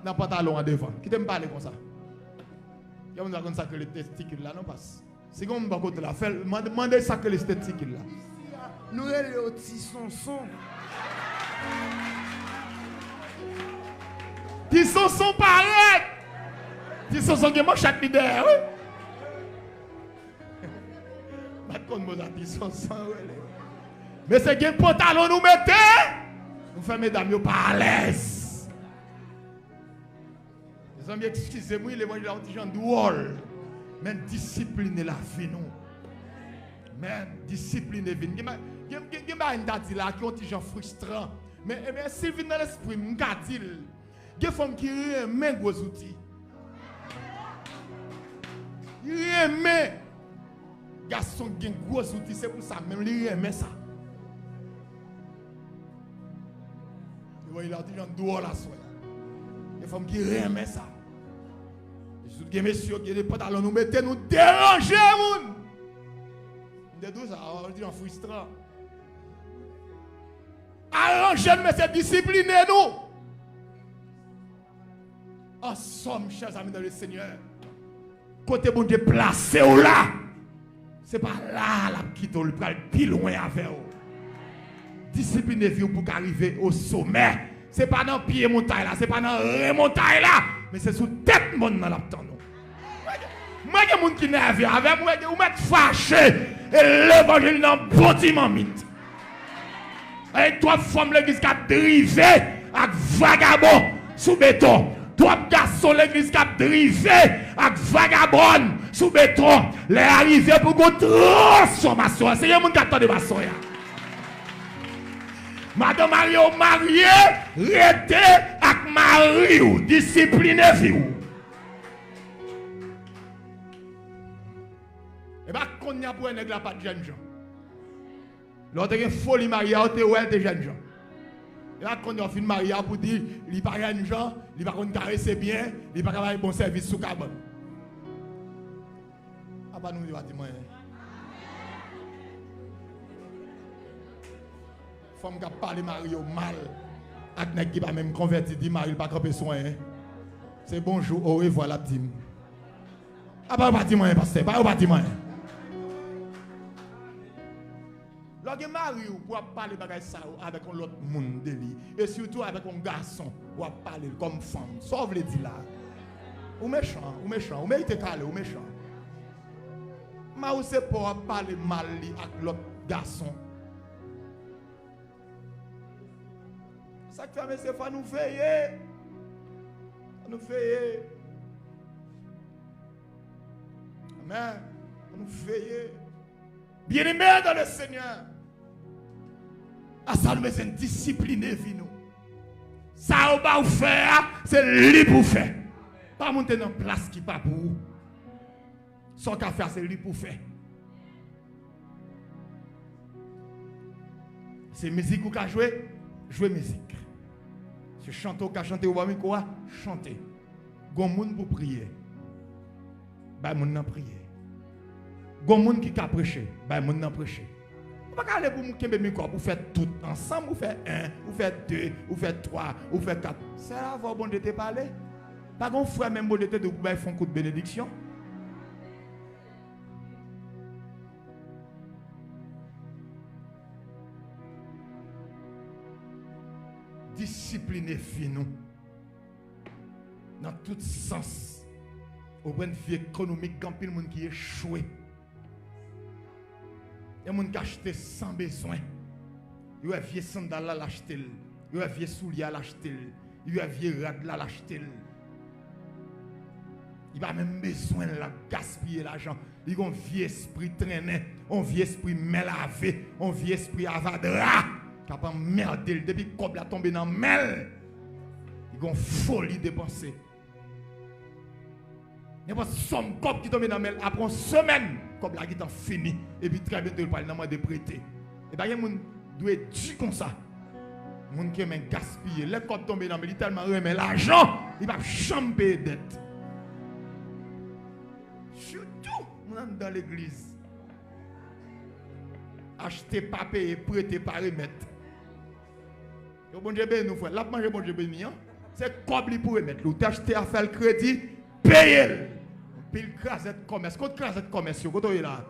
dans le pantalon en devant. Qui t'aime parler comme ça? Il y a un ça que les testicules là non passe. C'est comme un côté là. Demandez ça que les testicules là. Nous les petits son. Qui sont pareils. Qui sont qui manchent chaque leader. Mais c'est quel pantalon nous mettez. Nous faisons mesdames pas à l'aise. Les amis, excusez-moi, les gens ont dit j'en drôle. Mais discipline la vie nous. Mais discipline la vie. Il y a une date là qui ont dit gens frustrant. Mais s'il vient dans l'esprit, il y a des femmes qui aiment gros outils. Il aime garçon qui a gros outils, c'est pour ça même il aime ça. Il a dit j'en dois la soie. Des femmes qui aiment ça. Les messieurs qui ont des pantalons nous mettez nous déranger moun. De tout ça, on dit en frustrant. Arrangez mais c'est discipliner nous. En somme, chers amis dans le Seigneur, côté bon Dieu placé ou là, c'est pas là la qui te le plus loin avec vous. Disciplinez vous pour arriver au sommet. C'est pas dans pied montagne là, c'est pas dans montagne là, mais c'est sous tête monde dans l'abtend nous. Moi, il y a des gens qui nerveux avec moi, ou mettre fâché. Et l'évangile dans le bon dynamite. Et toi, femme l'église qui a drivé avec vagabond sous béton. Toi, garçon l'église qui a drivé avec vagabond sous béton. Les arrivés pour une transformation. C'est un monde qui attend de ma soeur. Madame Mario mariée, restez avec Mario, disciplinez vous. Et bien, quand on a pour un nègre, pas de jeunes gens. L'autre est folie mariée, l'autre est des jeunes gens. Et là, quand on a fait marié pour dire, il n'y a pas de gens, il n'y a pas de caresser bien, il n'y a pas de bon service sous cabane. Ah, pas nous, il va dire, femme qui a parlé Mario mal, avec nèg qui pas même converti, dit Mario pas camper soin. C'est bonjour, au revoir la petite. Ah pas dire moi pasteur, pas dire moi. Lorsque Mario pour parler bagay ça avec un autre monde de lui et surtout avec un garçon pour parler comme femme. Sauve les dit là. Ou méchant, ou mérite calé, ou méchant. Mario c'est pour parler mal avec l'autre garçon. Ça qui fait, c'est faut nous veiller. Nous veiller. Amen. Nous veiller. Bien-aimés dans le Seigneur. À ça, nous besoin discipliner nous. Ça, on va faire, c'est lui pour faire. Pas monter dans une place qui n'est pas pour vous. Ce qu'on faire, c'est lui pour faire. C'est musique ou qu'à jouer, jouer musique. Si chanter ou qu'à chanter ou pas quoi, chanter. Gon moun pour prier. Bah moun nan prier. Gon moun qui ka prêcher, bah moun nan prêcher. On pas aller pour kembe micro pour faire tout ensemble, ou faire 1, ou faire 2, ou faire 3, ou faire 4. C'est là va bon de te parler. Pas gon frère même bon de te de pour faire un coup de bénédiction. Discipliner nous dans tout sens. Au point de vue économique, quand il y a des gens qui échouent. Il y a des gens qui achètent sans besoin. Il y a des vieux sandales à l'acheter. Il y a des vieux souliers à l'acheter. Il y a des vieux rades à l'acheter. Il n'y a pas même besoin de gaspiller l'argent. Il y a un vieux esprit traîné, un vieux esprit mélavé, un vieux esprit avadra. Qui a pas merdé depuis que le a tombé dans le mel. Il y a une folie dépensée. Il y a pas somme cop qui tombe dans le mel. Après une semaine, comme la qui est fini. Et puis très bientôt, il parle de prêter. Et bien, il y a des gens qui doivent dire comme ça. Les gens qui aiment gaspiller. Les cop tombent dans le mel, il tellement remet l'argent, il va champer dette. Surtout, dans l'église. Acheter, pas payer, prêter, pas remettre. Bon Dieu béni nous frère. Là manger bon Dieu béni. C'est comme pour remettre. Ou t'acheter à faire le crédit, payer. Pile crasette commerce. Quand crasette commerce, vous êtes là.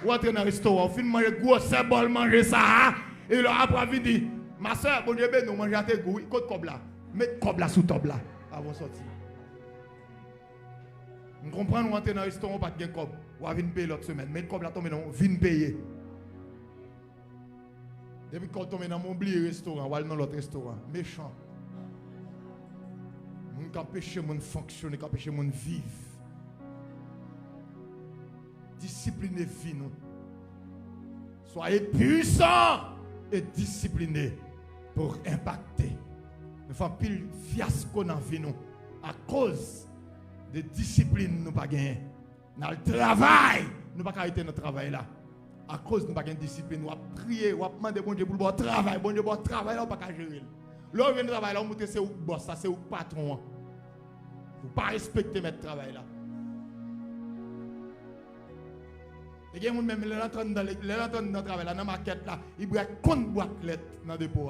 Ou entrer dans le restaurant, vous manger gros symbole, manger ça. Et là après vous dire, ma soeur, bon Dieu béni nous manger à tes goûts. Côte cob là. Mettez cob là sous table là. Avant de sortir. Vous comprenez, nous entrer dans le restaurant, pas de cob. Ou à venir payer l'autre semaine. Mettez cob là, tomber dans, venir payer. Depuis qu'on tombe dans mon oublié restaurant, ou aller dans l'autre restaurant, méchant. Mon qui empêche mon fonctionner, qui empêche mon vivre. Disciplinez vie nous. Soyez puissants et disciplinés pour impacter. Nous faisons pile fiasco dans la vie nous à cause de discipline nous pas gagner. Dans le travail, nous pas arrêter notre travail là. À cause de nous pas de discipline, nous avons prié, nous avons demandé bon Dieu pour le travail, bon Dieu pour le travail, là, on ne peut pas gérer. Là, on vient de travailler, là, on monte, c'est où boss, ça, c'est où patron. Vous ne pas respecter notre travail là. Et il y a des gens même, les entendent dans le travail là, dans la maquette là, ils brûlent contre boîte lettre dans le dépôt.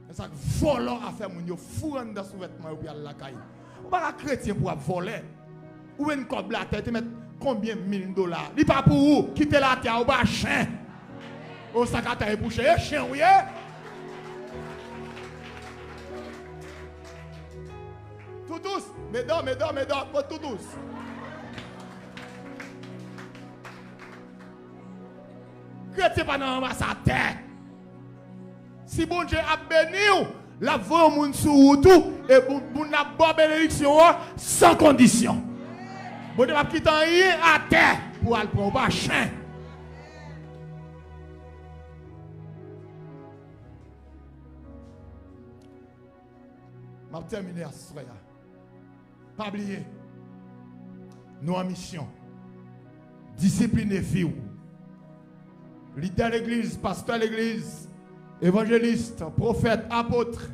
C'est ça que volant à faire, ils font dans sous vêtements et puis à la caille. On ne peut pas chrétien pour voler. Ou une cob la tête, mettre combien $1000? Il n'est pas pour vous. Quittez la terre, ou pas chien. Au sac à terre, bouché, chien, oui. Tout douce. Mesdames, tout douce. Chrétien pas dans sa tête. Si bon Dieu a béni, la voix moun sou tout et moun a bonne bénédiction sans condition. Bon Dieu va quitter rien à terre pour aller prendre un chien. Je vais terminer à ce soir. Pas oublier. Nous en mission. Discipliner vie. Leader l'église, pasteur l'église, évangéliste, prophète, apôtre,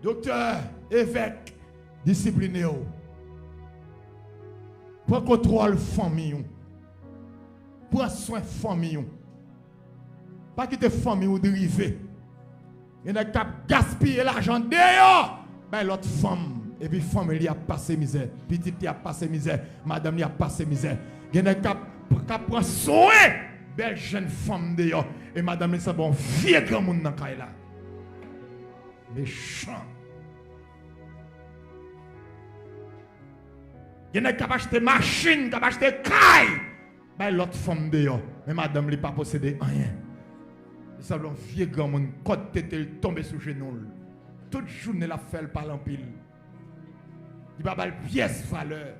docteur, évêque, discipliner. Prends contrôle famille. Prends soin famille. Pas quitter famille ou dériver. Il y a qui gaspiller l'argent d'ailleurs. Ben l'autre femme. Et puis femme il a passé misère. Petite a passé misère. Madame il a passé misère. Il y a qui prend soin. Belle jeune femme d'ailleurs. Et madame il c'est bon vieux grand monde dans la là. Méchant. Il y a qui acheter machine, qui acheter caille. Ben l'autre femme d'ailleurs. Mais madame il pas posséder rien. Ça un vieux grand monde, côte tête tombé sous genou. Toute journée la fait par l'empile. Il va bal pièce valeur.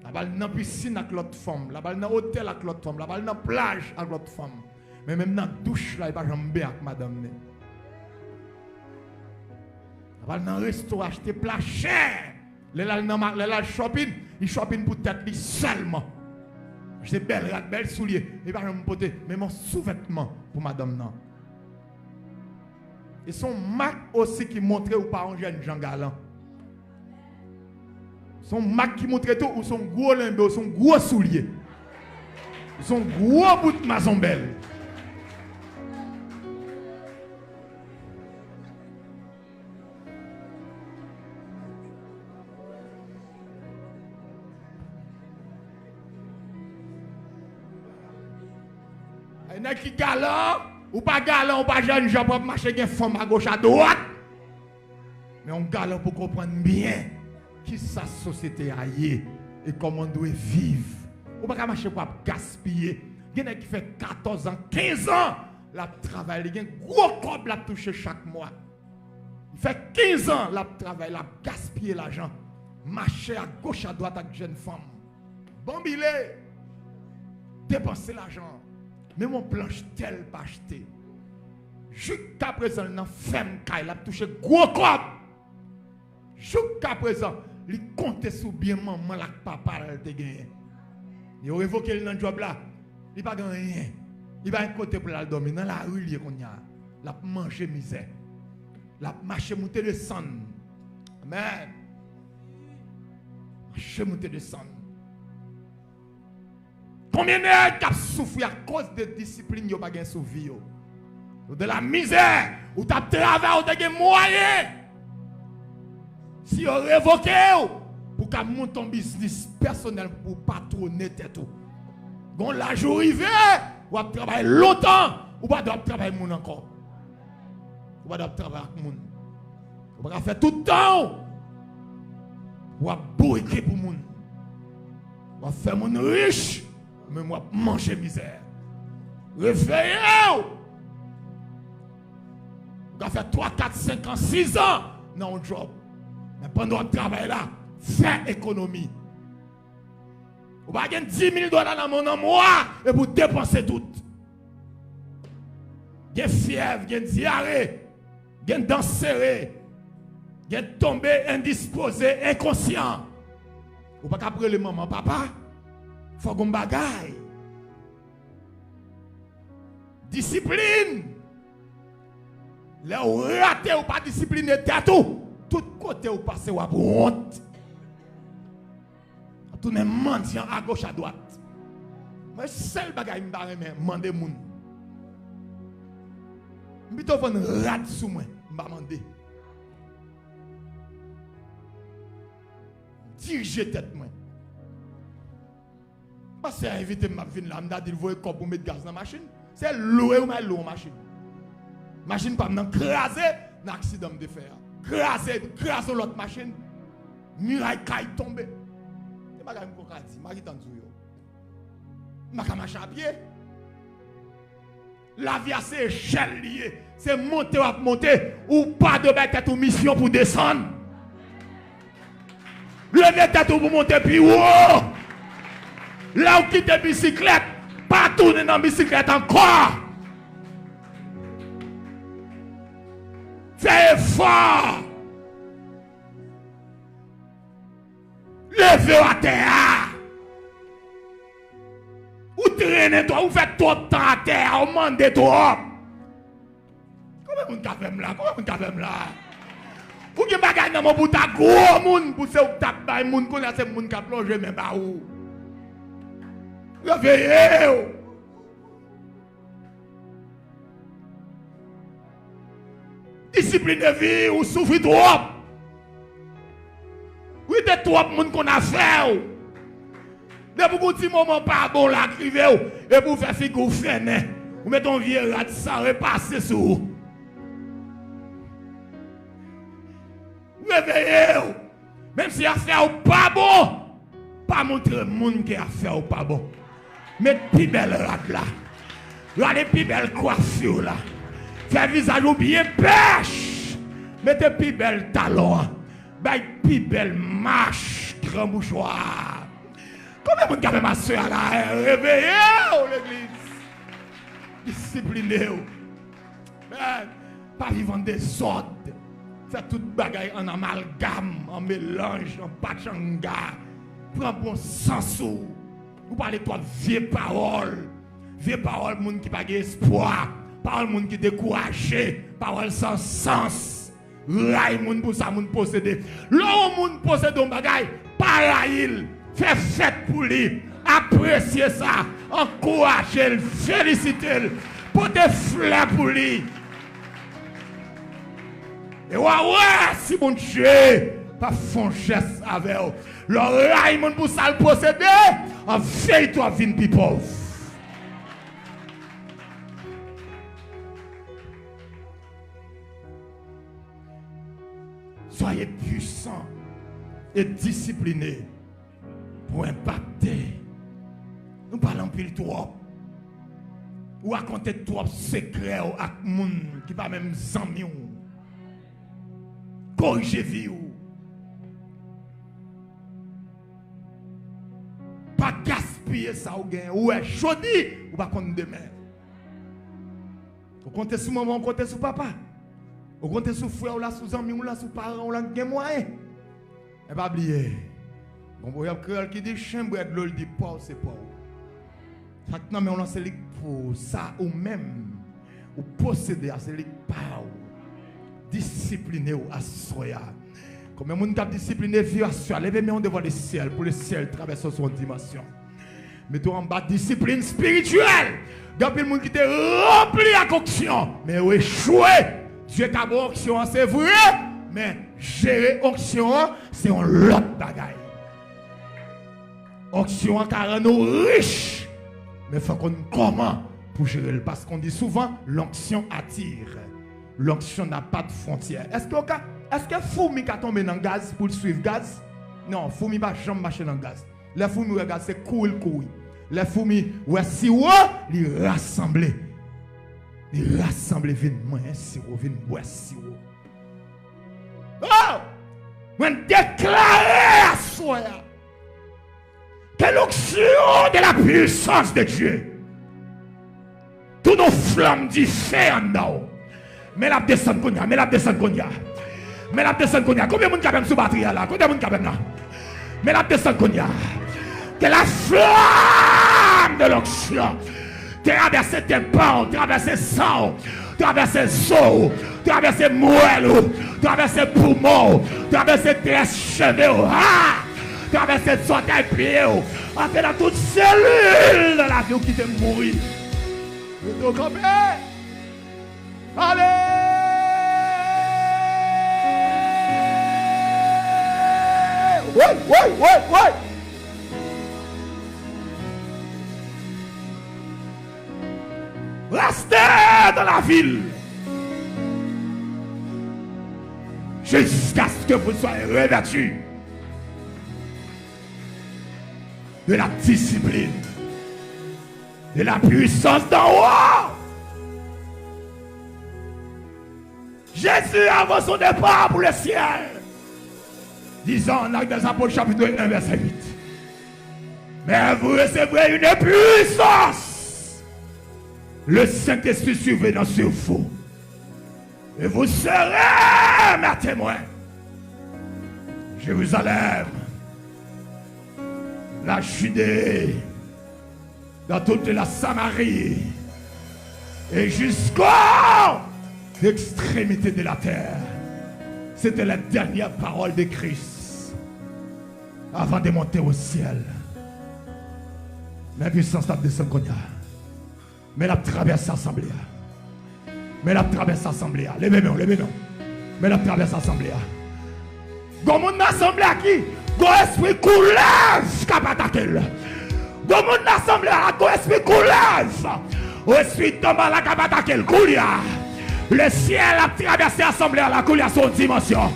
La balle dans piscine avec l'autre femme, la balle dans hôtel avec l'autre femme, la balle dans plage avec l'autre femme. Mais même dans douche là, il va jamais avec madame. La balle dans restaurant acheter plat cher. Les shopping, il shopping pour tête lui seulement. J'ai belle souliers. Il va me porter même mon sous-vêtement pour madame non. Et son Mac aussi qui montrait ou pas un jeune Jean Galant. Son Mac qui montrait tout ou son gros limbe ou son gros soulier. Son gros bout de maison belle. Il y a qui galant, ou pas galant, ou pas jeune, je peux marcher avec une femme à gauche, à droite. Mais on galant pour comprendre bien qui sa société a et comment on doit vivre. Ou pas marcher pour gaspiller. Il y a qui fait 14 ans, 15 ans, la travaille, il y a un gros corps la toucher chaque mois. Il fait 15 ans, la travaille, la gaspiller l'argent. Marcher à gauche, à droite avec une jeune femme. Bambilé, dépenser l'argent. Mais mon planche tel pas acheté. Jusqu'à présent, il a ferme caille, il a touché gros corps. Jusqu'à présent, il compte sur bien maman la papa il a gagné. Il a révoqué le job là, il n'a pas gagné rien. Il va un côté pour la dormir dans la rue il a mangé misère. Il a marché monter descendre. Amen. Marché monter descendre. Combien de gens qui souffert à cause de discipline qui n'ont pas souffert? De la misère, ou tu as travaillé, ou tu as moyen. Si vous révoquez, pour qu'on monte ton business personnel pour patronner tout. Quand la jour arrive, ou tu travailler longtemps, ou pas travailler avec encore. Ou pas travailler avec moun. Ou pas faire tout le temps. Ou pas bourrer pour moun. Ou pas faire moun riche. Mais moi, manger misère. Réveillez-vous. Vous avez fait 3, 4, 5 ans, 6 ans dans un job. Mais pendant le travail là, faites économie. Vous avez gagné 10 000 $ dans mon mois et vous dépensez tout. Vous avez fièvre, vous avez diarrhée, vous avez dents serrées, vous avez tombé indisposé, inconscient. Vous n'avez pas appeler le maman, papa. Il faut qu'on bagaille. Discipline. Là où raté ou pas discipliné, tout côté où passez ou à honte. Tout le monde mendiant à gauche à droite. Mais seul bagaille me barre mais mandé moun. Mbito fon rat sous moi, m'a mandé. Diriger tête moi. Parce que c'est invité m'a venir là, m'a dit voyer corps pour mettre gaz dans la machine. C'est louer ou mal louer machine. Machine pas m'en craser, un accident de faire. grâce à l'autre machine, muraille caille tombe. C'est pas comme ça, Marie t'en dit. Je vais marcher à pied. La vie, c'est échelle liée. C'est monter ou monter. Ou pas de mettre tête ou mission pour descendre. Lever tête pour monter puis haut. Là où quitte la bicyclette, pas tourner dans la bicyclette encore. Fais effort. Levez à terre. Ou traînez toi, ou faites trop de temps à terre, ou mandez trop. Comment vous avez là? Comment vous avez là? Ou qui bagaille dans mon bout à gros moun pour se ou tape bay moun connaît c'est moun qui a plongé même ba ou. Réveillez. Discipline de vie ou souffrir trop. Oui, de trop moun qu'on a fait. De beaucoup de moments pas bon la crivé et pour faire figure freiner. Vous mettez un vieux rat ça repasser sur vous. Réveillez-vous. Même si affaire ou pas bon, pas montrer le monde qui a fait ou pas bon. Mettez plus belle rat là. Regardez plus belle coiffure là. Faites visage ou bien pêche. Mettez plus belle talon. Baille plus belle marche, grand mouchoir. Combien de monde qui ma soeur là? Réveillez-vous l'église. Disciplinez-vous. Pas vivant des ordres. Fait toute bagaille en amalgame, en mélange, en pachanga. Prends bon sens. Vous parlez de vieilles paroles. Vieilles paroles, monde qui n'a pas d'espoir. Parole, monde qui est découragé. Parole sans sens. Raille, monde pour ça, monde possédé. Là où monde possède un bagaille, paraïl. Fait fête pour lui. Appréciez ça. Encouragez-le. Félicitez-le. Portez fleurs pour lui. Et ouais, si mon Dieu, pas font geste avec eux. Le raïmon pour ça le posséder, en fait, toi, vine plus pauvre. Soyez puissants et disciplinés pour impacter. Nous parlons pile trop. Ou raconter trop secrets à gens qui pas même amis. Corrigez vie ou. Pas gaspiller ça ou gain. Ou est chaudi ou pas compter demain. Vous comptez sur maman, vous comptez sur papa. Vous comptez sur frère ou là, sur amis ou là, sur parents ou là, gain moyen. Et pas oublier. Bon, il y a un qui dit chambre de l'eau, il dit pas, c'est pas. Maintenant, mais on lance les pour ça ou même. Ou posséder, c'est les pas. Discipliné ou assoya. Comme on a discipliné vie assoya, levez-moi devant le ciel pour le ciel traverser son dimension. Mettons en bas discipline spirituelle. Dans le monde qui était rempli à onction, mais où échoué. Dieu t'a bon onction, c'est vrai, mais gérer onction, c'est un lot de bagaille. Onction car rend nous riches, mais il faut qu'on comment pour gérer le parce qu'on dit souvent l'onction attire. L'onction n'a pas de frontières. Est-ce que fourmi qui a tombé dans le gaz pour suivre gaz? Non, fourmi ne va jamais marcher dans le gaz. Les fourmis regardent, c'est courir. Les fourmis, ouais, si ouais, ils rassemblent. Ils rassemblent, viennent moins sirop, viennent boire sirop. Oh! On déclare à soi que l'onction de la puissance de Dieu, toutes nos flammes différentes, mais la descente qu'on y a, mais la descente qu'on y a. Mais la descente qu'on y a. Combien de monde qui a sous batterie là? Combien de monde qui a là? Mais la descente qu'on y a. Que la flamme de l'onction traverse tes pans, traverse sang, traverse os, traverse moelle, traverse poumon, traverse tes cheveux, traverse son pied, en fait dans toute cellule de la vie qui te mourir. Donc, allez! Ouais! Restez dans la ville. jusqu'à ce que vous soyez revêtus de la discipline, de la puissance d'en haut. Jésus, avant son départ pour le ciel, disant en Actes des Apôtres chapitre 1 verset 8, mais vous recevrez une puissance, le Saint-Esprit survenant sur vous, et vous serez mes témoins. Jérusalem, la Judée, dans toute la Samarie, et jusqu'aux extrémités de la terre. C'était la dernière parole de Christ avant de monter au ciel. La puissance de descendre. Mais la traverse l'assemblée. Mais la traverse l'assemblée. Levez-nous. Mais la traverse l'assemblée. Comme on assemblée qui, go esprit coulève capatakel. Comme on assemblée, go esprit coulève. Au esprit tombe la capatakel coulia. Le ciel a traversé l'assemblée à la coulia son dimension.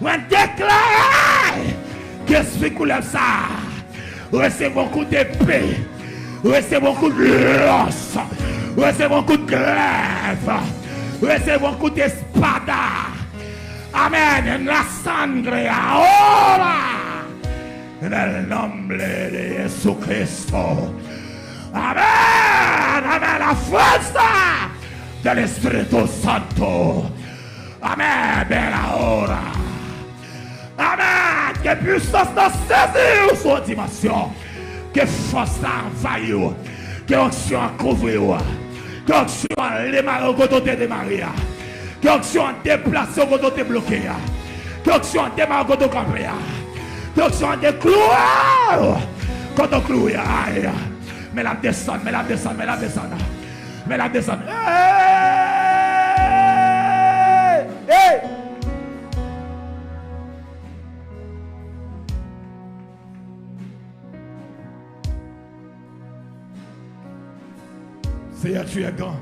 On déclare que esprit coulève ça. Recevez un coup d'épée. Recevez un coup de lance. Recevez un coup de glaive. Recevez un coup d'espada. Amen. La sangre ahora. En el nombre de Jesucristo. Amen. Amen. La fuerza del Espíritu Santo. Amen. Ben ahora. Amen. Que puissance dans saisir son dimension. Que force envahir. Que onction couvrir. Que onction démarrer au côté de Maria. Que onction déplacer au côté de bloquer. Que onction démarrer au côté de camper. Que onction déclouer. Quand on cloue. Mais la descend. Hey! Seigneur, tu es grand.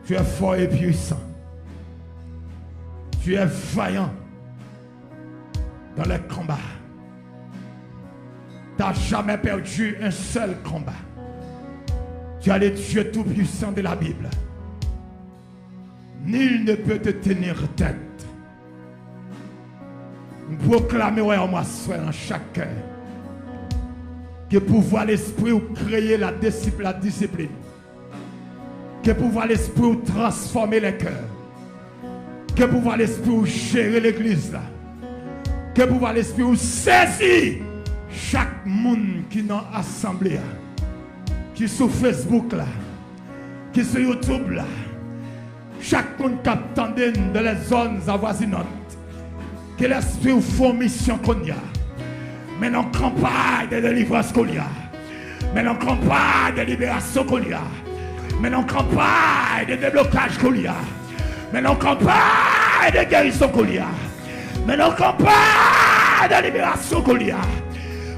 Tu es fort et puissant. Tu es vaillant dans les combats. Tu n'as jamais perdu un seul combat. Tu es le Dieu tout-puissant de la Bible. Nul ne peut te tenir tête. Proclamez en moi en chaque cœur que pouvoir l'esprit ou créer la discipline. Que pouvoir l'esprit ou transformer les cœurs. Que pouvoir l'esprit ou gérer l'église là. Que pouvoir l'esprit ou saisir chaque monde qui est dans l'assemblée, qui est sur Facebook là, qui est sur YouTube là. Chaque monde qui attend dans les zones avoisinantes. Que l'esprit ou font mission qu'on y a. Mais non campagne de délivrance qu'on y a. Mais non campagne de libération qu'on y a. Mais non campagne de déblocage qu'on y a. Mais non campagne de guérison qu'on y a. Mais non campagne de libération qu'on y a.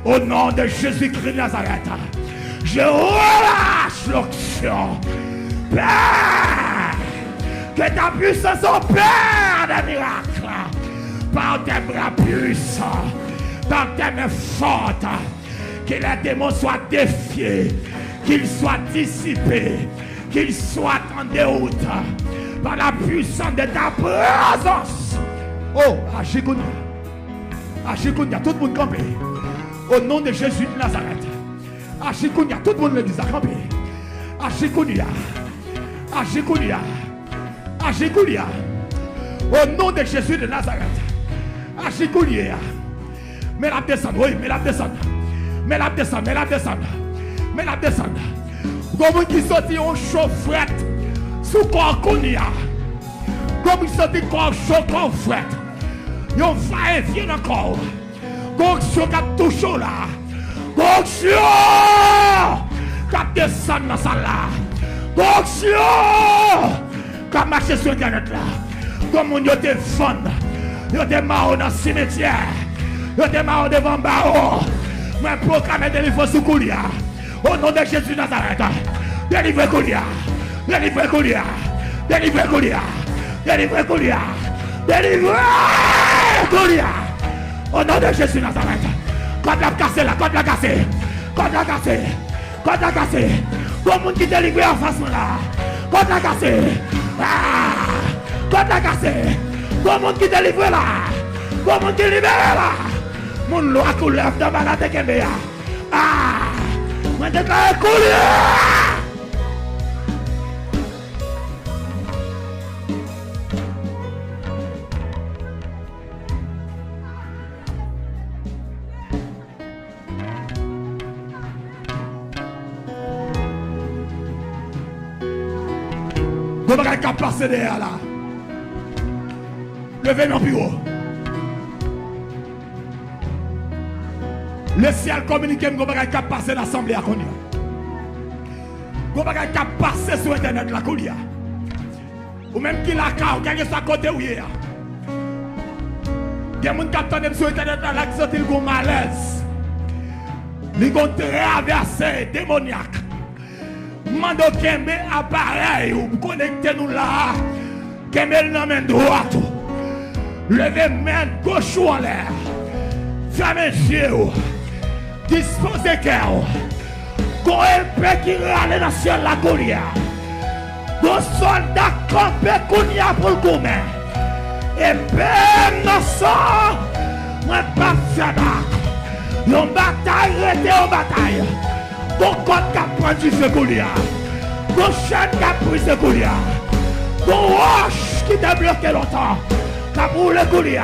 Au nom de Jésus-Christ de Nazareth, je relâche l'onction. Père, que ta puissance opère des miracles par tes bras puissants. Dans tes mains fortes, que les démons soient défiés, qu'ils soient dissipés, qu'ils soient en déroute par la puissance de ta présence. Oh, Agikounia, tout le monde campé. Au nom de Jésus de Nazareth. Agikounia, tout le monde le dit à camper. Agikounia. Au nom de Jésus de Nazareth. Agikounia. Mais la descendre, oui, mais la descendre. Comme qui sortit en chaufferette sous corps Kounia. Comme il sortit corps chaud, corps fret. Il va et vient encore. Gonction qui a touché là. Gonction qui a descendu dans ça là. Gonction qui a marché sur Internet là. Comme on y a des fonds. Il y a des morts dans le cimetière. Je démarre devant Bao. Je proclame délivrance sous Koulia. Au nom de Jésus de Nazareth. Délivrez Koulia. Délivré. Goliath. Au nom de Jésus Nazareth. Quand la cassé là, quand la cassé. Quand la cassé. Quand la cassé. Tout le monde qui délivre en face là. Quand la cassé. Quand la cassé. Tout le monde qui délivre là. Tout le monde qui libère là. Mon loi couleur dans ma tête que bien. Moi déclare couleur. Vous ne pouvez pas passer derrière là. Levez mon bureau. Le ciel communique, vous ne pouvez pas passer l'assemblée à Konya. Vous ne pouvez pas passer sur internet la Konya. Ou même qui la car, quel que soit côté où il y a. Il y a des gens qui attendent sur internet là, qui sont en malaise. Ils ont traversé démoniaque. Mando Kembe appareil ou connectez nous là. Kembe le main droite. Levez main gauche en l'air. Fermez les yeux. Disposez cœur. Quand elle peut qui râle dans le ciel la Goliath. Nos soldats campés Kounia pour le gourmet. Et même nos sorts. Moi pas faire une bataille, restez en bataille. Ton code qui a pris ce Goliath. Ton chaîne qui a pris ce Goliath. Ton roche qui t'a bloqué longtemps. Qui a pris le Goliath.